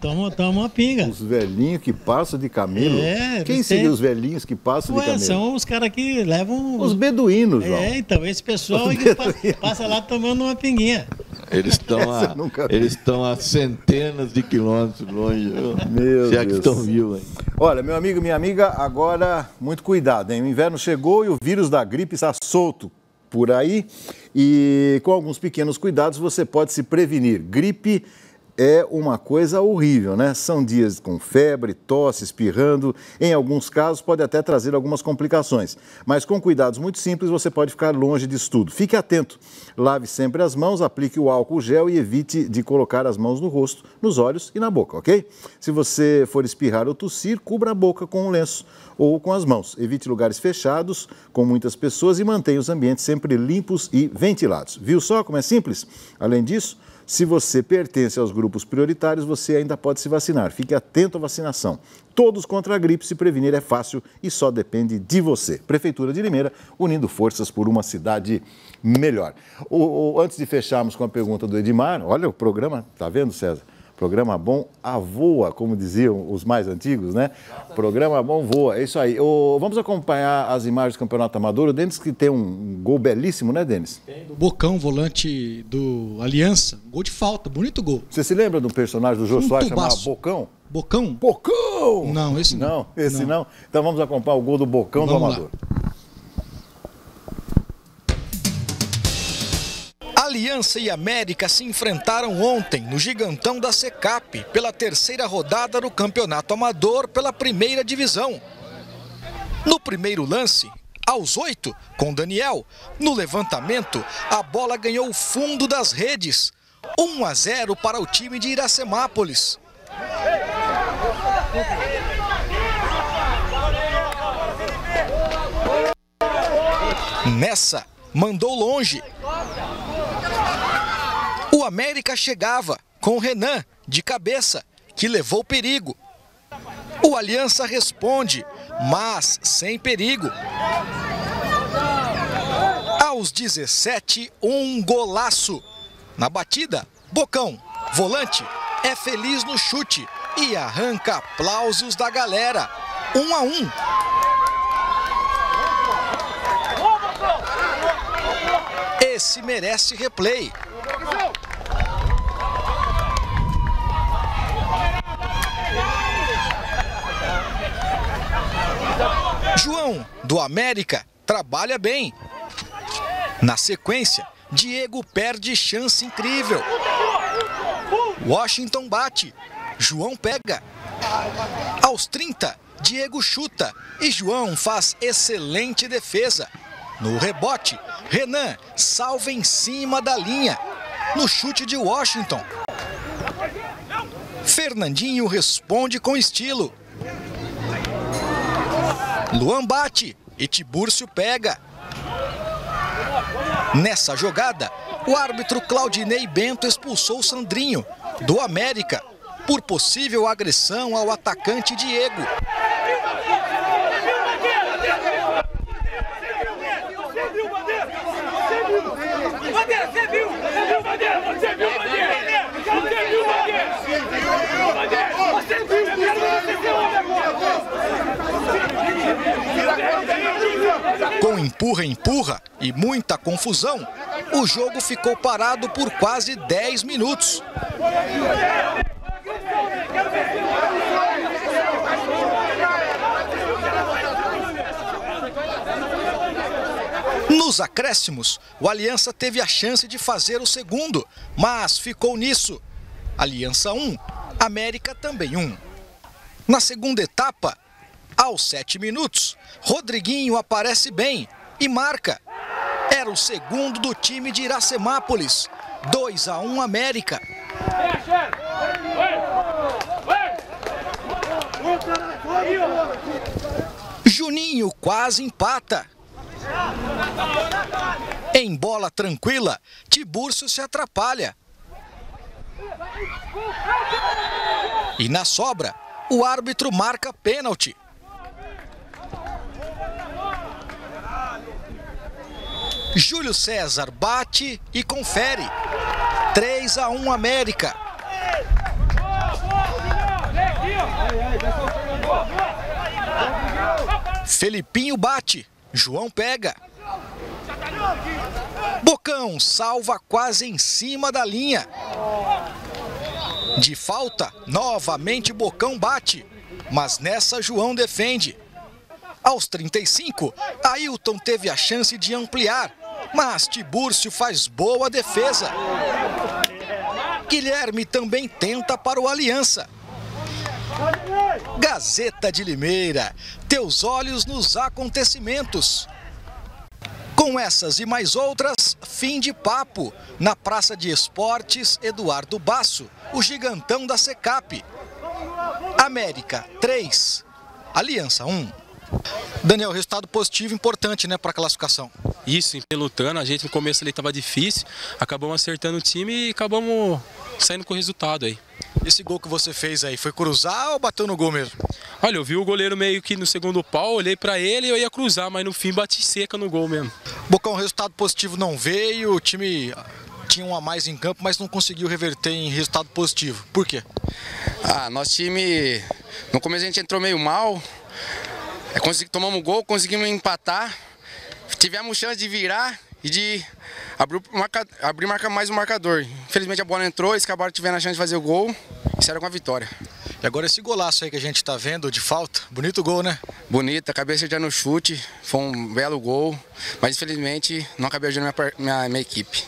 toma uma pinga. Os velhinhos que passam de camelo? Quem seriam os velhinhos que passam de camelo? São os caras que levam... Os beduínos, João. Então, esse pessoal que passa lá tomando uma pinguinha. Eles estão a centenas de quilômetros longe. Se é que estão vivos aí. Olha, meu amigo, minha amiga, agora muito cuidado, hein? O inverno chegou e o vírus da gripe está solto por aí e com alguns pequenos cuidados você pode se prevenir. Gripe é uma coisa horrível, né? São dias com febre, tosse, espirrando. Em alguns casos pode até trazer algumas complicações. Mas com cuidados muito simples você pode ficar longe disso tudo. Fique atento. Lave sempre as mãos, aplique o álcool gel e evite de colocar as mãos no rosto, nos olhos e na boca, ok? Se você for espirrar ou tossir, cubra a boca com um lenço ou com as mãos. Evite lugares fechados, com muitas pessoas e mantenha os ambientes sempre limpos e ventilados. Viu só como é simples? Além disso, se você pertence aos grupos prioritários, você ainda pode se vacinar. Fique atento à vacinação. Todos contra a gripe, se prevenir é fácil e só depende de você. Prefeitura de Limeira, unindo forças por uma cidade melhor. Antes de fecharmos com a pergunta do Edmar, olha o programa, tá vendo, César? Programa bom a voa, como diziam os mais antigos, né? Programa bom voa, é isso aí. Vamos acompanhar as imagens do Campeonato Amador. O Denis que tem um gol belíssimo, né, Denis? Tem, do Bocão, volante do Aliança. Gol de falta, bonito gol. Você se lembra do personagem do Jô Soares chamado Bocão? Bocão? Bocão! Não, esse não. Não, esse não. Então vamos acompanhar o gol do Bocão do Amador. Aliança e América se enfrentaram ontem no Gigantão da Secap pela terceira rodada do Campeonato Amador pela primeira divisão. No primeiro lance, aos 8, com Daniel, no levantamento, a bola ganhou o fundo das redes. 1-0 para o time de Iracemápolis. Nessa, mandou longe. O América chegava com o Renan, de cabeça, que levou perigo. O Aliança responde, mas sem perigo. Aos 17, um golaço. Na batida, Bocão, volante, é feliz no chute e arranca aplausos da galera. 1-1. Esse merece replay. João, do América, trabalha bem. Na sequência, Diego perde chance incrível. Washington bate, João pega. Aos 30, Diego chuta e João faz excelente defesa. No rebote, Renan salva em cima da linha. No chute de Washington, Fernandinho responde com estilo. Luan bate e Tibúrcio pega. Nessa jogada, o árbitro Claudinei Bento expulsou Sandrinho, do América, por possível agressão ao atacante Diego. Com empurra-empurra e muita confusão, o jogo ficou parado por quase 10 minutos. Nos acréscimos, o Aliança teve a chance de fazer o segundo, mas ficou nisso. Aliança 1, América também 1. Na segunda etapa, aos 7 minutos, Rodriguinho aparece bem e marca. Era o segundo do time de Iracemápolis. 2-1 América. Juninho quase empata. Em bola tranquila, Tibúrcio se atrapalha. E na sobra, o árbitro marca pênalti. Júlio César bate e confere. 3-1 América. Felipinho bate, João pega. Bocão salva quase em cima da linha. De falta, novamente Bocão bate, mas nessa João defende. Aos 35, Ailton teve a chance de ampliar, mas Tibúrcio faz boa defesa. Guilherme também tenta para o Aliança. Gazeta de Limeira, teus olhos nos acontecimentos. Com essas e mais outras, fim de papo, na Praça de Esportes Eduardo Basso, o gigantão da Secap. América 3, Aliança 1. Daniel, resultado positivo importante, né, para a classificação. Isso, lutando, a gente no começo ali estava difícil, acabamos acertando o time e acabamos saindo com o resultado aí. Esse gol que você fez aí, foi cruzar ou bateu no gol mesmo? Olha, eu vi o goleiro meio que no segundo pau, olhei para ele e eu ia cruzar, mas no fim bati seca no gol mesmo. Bocão, o resultado positivo não veio, o time tinha um a mais em campo, mas não conseguiu reverter em resultado positivo. Por quê? Nosso time, no começo a gente entrou meio mal, tomamos um gol, conseguimos empatar, tivemos chance de virar e de abrir mais um marcador. Infelizmente a bola entrou, eles acabaram tivendo a chance de fazer o gol e saíram com a vitória. E agora esse golaço aí que a gente tá vendo de falta, bonito gol, né? Bonito, acabei acertando o chute, foi um belo gol, mas infelizmente não acabei ajudando minha equipe.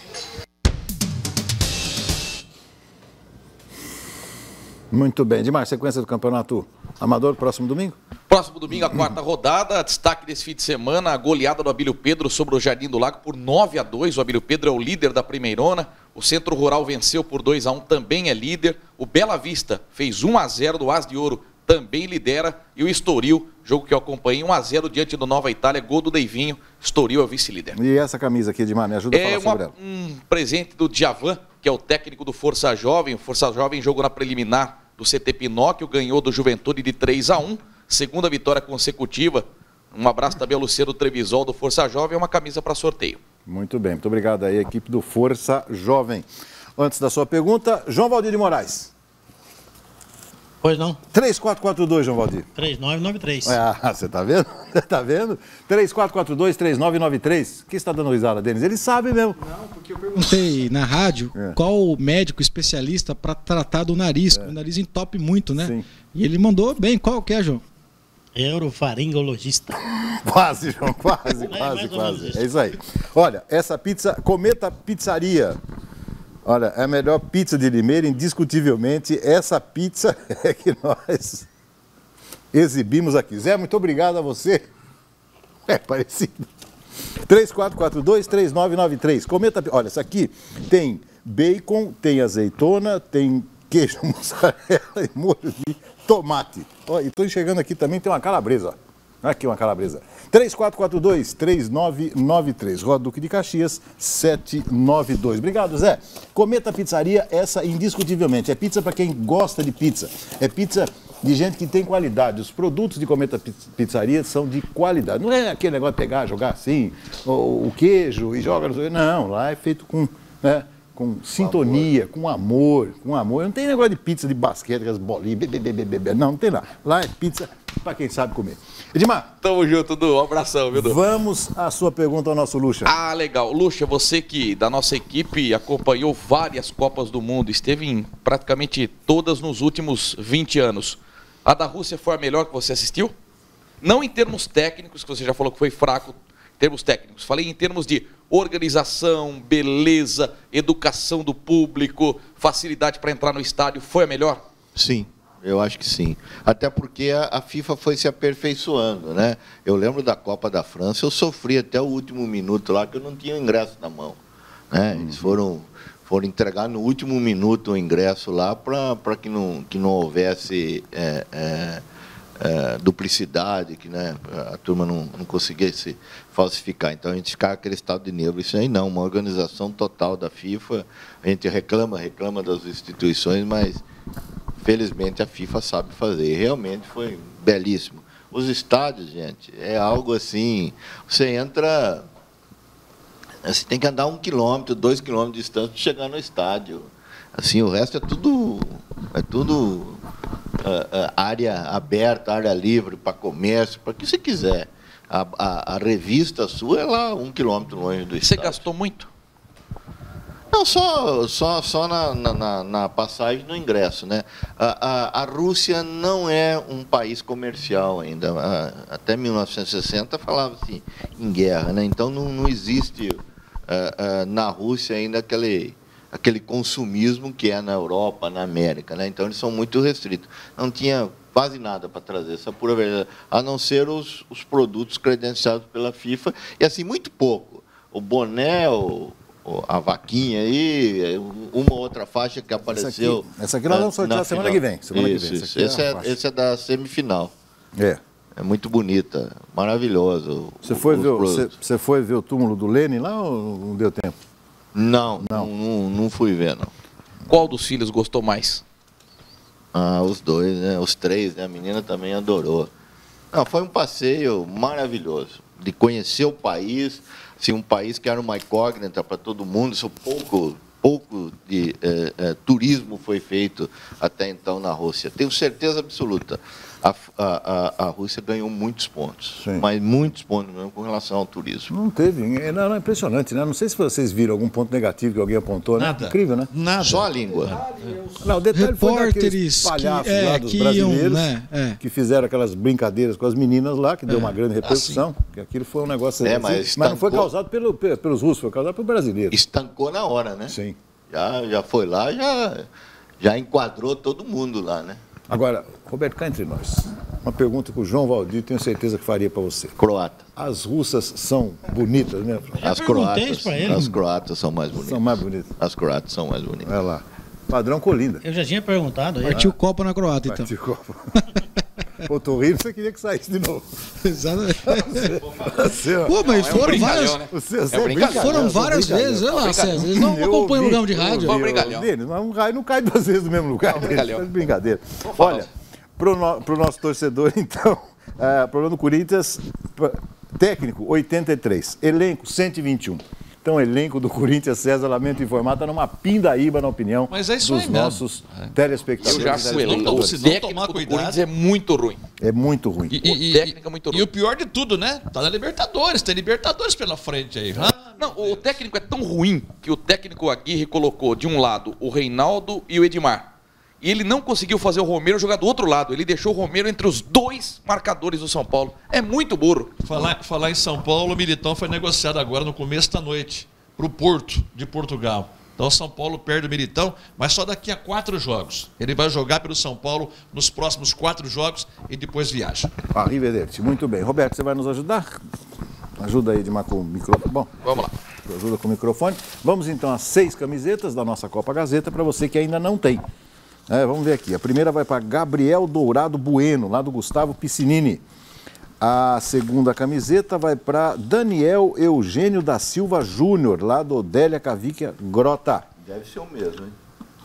Muito bem. Demais, sequência do campeonato amador, próximo domingo? Próximo domingo, a quarta rodada. Destaque desse fim de semana, a goleada do Abílio Pedro sobre o Jardim do Lago por 9-2. O Abílio Pedro é o líder da primeirona. O Centro Rural venceu por 2-1, também é líder. O Bela Vista fez 1-0 do As de Ouro, também lidera. E o Estoril, jogo que eu acompanhei, 1-0 diante do Nova Itália, gol do Deivinho. Estoril é o vice-líder. E essa camisa aqui de me ajuda a falar sobre ela. É um presente do Djavan, que é o técnico do Força Jovem. O Força Jovem jogou na preliminar do CT Pinóquio, ganhou do Juventude de 3-1, segunda vitória consecutiva. Um abraço também ao Luciano Trevisol do Força Jovem, uma camisa para sorteio. Muito bem, muito obrigado aí, equipe do Força Jovem. Antes da sua pergunta, João Valdir de Moraes. Pois não. 3442, João Valdir. 3993. Você tá vendo? Tá vendo? 3442-3993. Quem está dando risada, Denis? Ele sabe mesmo. Não, porque eu perguntei na rádio qual o médico especialista para tratar do nariz. O nariz entope muito, né? Sim. E ele mandou bem. Qual que é, João? Eurofaringologista. Quase, João, quase. É isso aí. Olha, essa pizza, Cometa Pizzaria. Olha, é a melhor pizza de Limeira, indiscutivelmente. Essa pizza é que nós exibimos aqui. Zé, muito obrigado a você. É parecido. 3442-3993. Cometa, olha, essa aqui tem bacon, tem azeitona, tem queijo mussarela e molho de tomate. Ó, e estou enxergando aqui também, tem uma calabresa. Ó. Aqui uma calabresa. 3442-3993. Rua Duque de Caxias, 792. Obrigado, Zé. Cometa Pizzaria, essa indiscutivelmente. É pizza para quem gosta de pizza. É pizza de gente que tem qualidade. Os produtos de Cometa Pizzaria são de qualidade. Não é aquele negócio de pegar, jogar assim, o queijo e joga... Não, lá é feito com... Né, com sintonia, com amor. Não tem negócio de pizza de basquete, as bolinhas, não tem lá. Lá é pizza para quem sabe comer. Edmar. Tamo junto, Dudu. Um abração, viu, Dudu? Vamos à sua pergunta ao nosso Lucha. Ah, legal. Lucha, você que da nossa equipe acompanhou várias Copas do Mundo, esteve em praticamente todas nos últimos 20 anos. A da Rússia foi a melhor que você assistiu? Não em termos técnicos, que você já falou que foi fraco, em termos técnicos. Falei em termos de organização, beleza, educação do público, facilidade para entrar no estádio. Foi a melhor? Sim. Eu acho que sim. Até porque a FIFA foi se aperfeiçoando, né? Eu lembro da Copa da França, eu sofri até o último minuto lá, que eu não tinha o ingresso na mão, né? Eles foram entregar no último minuto o ingresso lá para que não houvesse duplicidade, que, né, a turma não conseguisse falsificar. Então a gente ficava aquele estado de nervo. Isso aí não, uma organização total da FIFA. A gente reclama das instituições, mas felizmente a FIFA sabe fazer. E realmente foi belíssimo. Os estádios, gente, é algo assim, você entra, você tem que andar 1 quilômetro, 2 quilômetros de distância para chegar no estádio. Assim, o resto é tudo área aberta, área livre para comércio, para o que você quiser. A revista sua é lá 1 quilômetro longe do estádio. Você gastou muito? Não, só na passagem do ingresso, né? A Rússia não é um país comercial ainda. Até 1960 falava-se em guerra, né? Então não existe na Rússia ainda aquele consumismo que é na Europa, na América, né? Então eles são muito restritos. Não tinha quase nada para trazer, essa pura verdade, a não ser os produtos credenciados pela FIFA, e assim, muito pouco. O boné, a vaquinha aí, uma outra faixa que apareceu. Essa aqui nós vamos sortear semana que vem. Isso. Esse é da semifinal. É muito bonita, maravilhoso. Você foi ver o túmulo do Lenin lá ou não deu tempo? Não fui ver, não. Qual dos filhos gostou mais? Os dois, né? Os três, né? A menina também adorou. Não, foi um passeio maravilhoso, de conhecer o país, assim, um país que era uma incógnita para todo mundo, pouco de turismo foi feito até então na Rússia. Tenho certeza absoluta, a Rússia ganhou muitos pontos, mas muitos pontos mesmo com relação ao turismo. Não teve, não, é impressionante, né? Não sei se vocês viram algum ponto negativo que alguém apontou, né? Nada. Incrível, né? Nada. Só a língua. Não, o detalhe foi repórteres palhaços lá dos brasileiros que fizeram aquelas brincadeiras com as meninas lá, que deu uma grande repercussão, que aquilo foi um negócio assim, mas não foi causado pelos russos, foi causado pelo brasileiro. Estancou na hora, né? Sim. Já foi lá, já enquadrou todo mundo lá, né? Agora, Roberto, cá entre nós, uma pergunta que o João Valdir tenho certeza que faria para você. Croata. As russas são bonitas mesmo? As croatas são mais bonitas. São mais bonitas? As croatas são mais bonitas. Olha lá. Padrão Colinda. Eu já tinha perguntado. Partiu Copa na Croácia, então. Partiu Copa. Pô, tô rindo, você queria que saísse de novo. Exatamente. Pô, mas foram várias. Né? Foram várias vezes. Olha lá, César. Eles não acompanham o programa de rádio. Não cai 2 vezes no mesmo lugar. Faz brincadeira. Olha, pro nosso torcedor, então, problema do Corinthians, técnico, 83. Elenco, 121. Então, o elenco do Corinthians, César, lamento informar, está numa pindaíba, na opinião dos nossos telespectadores. Eu já acho o elenco. O técnico do Corinthians é muito ruim. É muito ruim. O técnico é muito ruim. E o pior de tudo, né? Tá na Libertadores, tem Libertadores pela frente aí. Não, o técnico é tão ruim que o técnico Aguirre colocou de um lado o Reinaldo e o Edmar. E ele não conseguiu fazer o Romero jogar do outro lado. Ele deixou o Romero entre os 2 marcadores do São Paulo. É muito burro. Falar em São Paulo, o Militão foi negociado agora no começo da noite para o Porto, de Portugal. Então o São Paulo perde o Militão, mas só daqui a 4 jogos. Ele vai jogar pelo São Paulo nos próximos 4 jogos e depois viaja. Arrivederci. Muito bem. Roberto, você vai nos ajudar? Ajuda aí, Edmar, com o microfone. Bom, vamos lá. Ajuda com o microfone. Vamos então às 6 camisetas da nossa Copa Gazeta para você que ainda não tem. Vamos ver aqui. A primeira vai para Gabriel Dourado Bueno, lá do Gustavo Piscinini. A segunda camiseta vai para Daniel Eugênio da Silva Júnior, lá do Odélia Cavicchia Grota. Deve ser o mesmo, hein?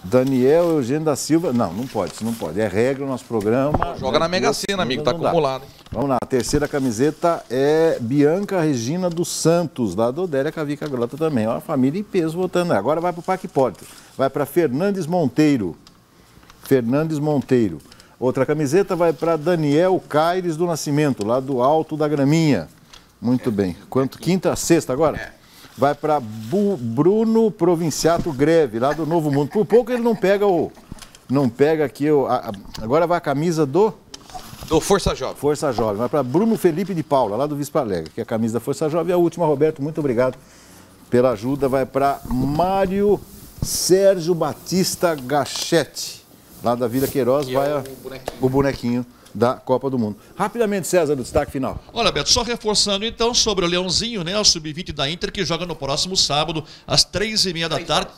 Daniel Eugênio da Silva. Não pode, isso não pode. É regra o nosso programa. Joga na Mega Sena, amigo, tá acumulado. Hein? Vamos lá, a terceira camiseta é Bianca Regina dos Santos, lá do Odélia Cavicchia Grota também. Ó, a família em peso votando. Agora vai para o Parque Porto. Vai para Fernandes Monteiro. Fernandes Monteiro. Outra camiseta vai para Daniel Caires do Nascimento, lá do Alto da Graminha. Muito bem. Quanto? Quinta, sexta agora? Vai para Bruno Provinciato Greve, lá do Novo Mundo. Por pouco ele não pega o... Não pega aqui o... Agora vai a camisa do Força Jovem. Força Jovem. Vai para Bruno Felipe de Paula, lá do Vispa Alegre, que é a camisa da Força Jovem. E a última, Roberto, muito obrigado pela ajuda. Vai para Mário Sérgio Batista Gachetti, lá da Vila Queiroz. Vai o bonequinho da Copa do Mundo. Rapidamente, César, do destaque final. Olha, Beto, só reforçando então sobre o Leãozinho, né, o sub-20 da Inter, que joga no próximo sábado, às 3h30 da tarde.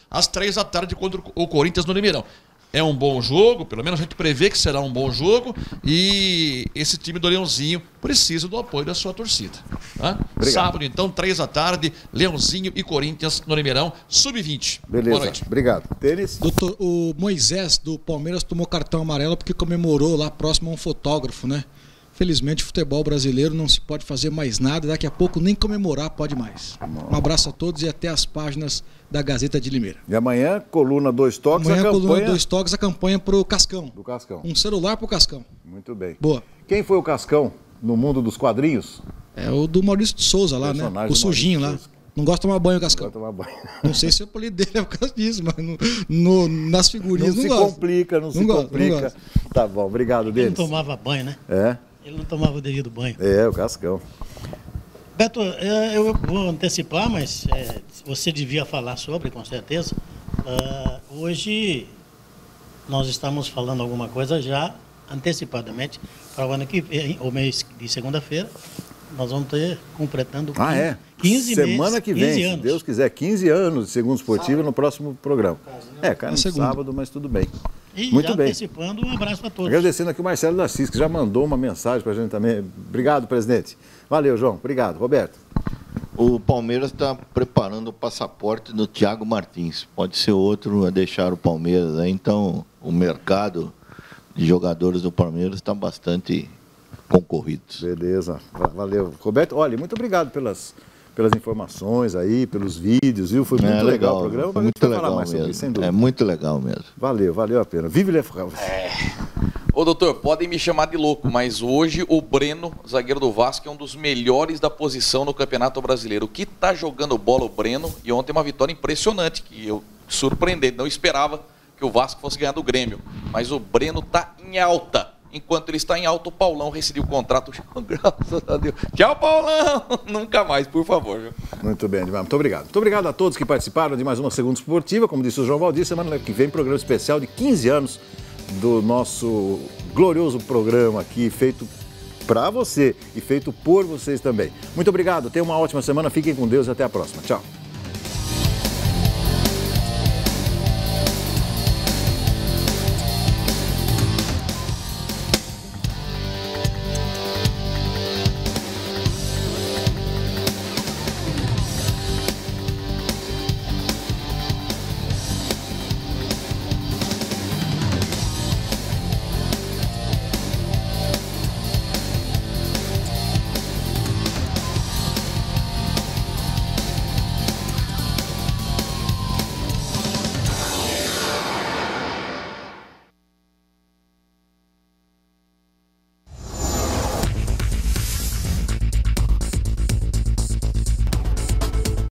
Às 3 da tarde contra o Corinthians no Limeirão. É um bom jogo, pelo menos a gente prevê que será um bom jogo, e esse time do Leãozinho precisa do apoio da sua torcida. Tá? Sábado, então, 3 da tarde, Leãozinho e Corinthians no Limeirão, sub-20. Beleza, boa noite. Obrigado. Tênis? Doutor, o Moisés do Palmeiras tomou cartão amarelo porque comemorou lá próximo a um fotógrafo, né? Felizmente, o futebol brasileiro não se pode fazer mais nada, daqui a pouco nem comemorar pode mais. Um abraço a todos e até as páginas da Gazeta de Limeira. E amanhã, coluna 2 toques, amanhã, a campanha... coluna 2 toques, a campanha pro Cascão. Do Cascão. Um celular pro Cascão. Muito bem. Boa. Quem foi o Cascão no mundo dos quadrinhos? É o do Maurício de Souza lá, né? O sujinho lá. Não gosta de tomar banho, Cascão. Não gosta de tomar banho. Não sei se o apelido dele é por causa disso, mas nas figurinhas não gosta. Não se complica, não se complica. Tá bom, obrigado, Denis. Ele não tomava banho, né? É. Ele não tomava o devido banho. É, o Cascão. Beto, eu vou antecipar, mas você devia falar sobre, com certeza. Hoje nós estamos falando alguma coisa já antecipadamente para o ano que vem, o mês de segunda-feira. Nós vamos ter completando 15 semana que vem, 15 anos. Se Deus quiser, 15 anos de Segundo Esportivo no próximo programa. Cai no sábado, mas tudo bem. E muito já bem. antecipando, um abraço para todos. Agradecendo aqui o Marcelo Darcis, que já mandou uma mensagem para a gente também. Obrigado, presidente. Valeu, João. Obrigado. Roberto. O Palmeiras está preparando o passaporte do Thiago Martins. Pode ser outro a deixar o Palmeiras. Então, o mercado de jogadores do Palmeiras está bastante concorrido. Beleza. Valeu. Roberto, olha, muito obrigado pelas informações aí, pelos vídeos, viu? Foi muito legal o programa. Foi muito legal mais mesmo. Isso, sem dúvida. É muito legal mesmo. Valeu a pena. Vive Le Frau. Ô, doutor, podem me chamar de louco, mas hoje o Breno, zagueiro do Vasco, é um dos melhores da posição no Campeonato Brasileiro. O que tá jogando bola o Breno? E ontem uma vitória impressionante, que eu surpreendente, não esperava que o Vasco fosse ganhar do Grêmio. Mas o Breno tá em alta. Enquanto ele está em alta, o Paulão rescindiu o contrato. Graças a Deus. Tchau, Paulão! Nunca mais, por favor. Muito bem, Edmar. Muito obrigado. Muito obrigado a todos que participaram de mais uma Segunda Esportiva. Como disse o João Valdir, semana que vem, programa especial de 15 anos do nosso glorioso programa aqui, feito para você e feito por vocês também. Muito obrigado. Tenham uma ótima semana. Fiquem com Deus e até a próxima. Tchau.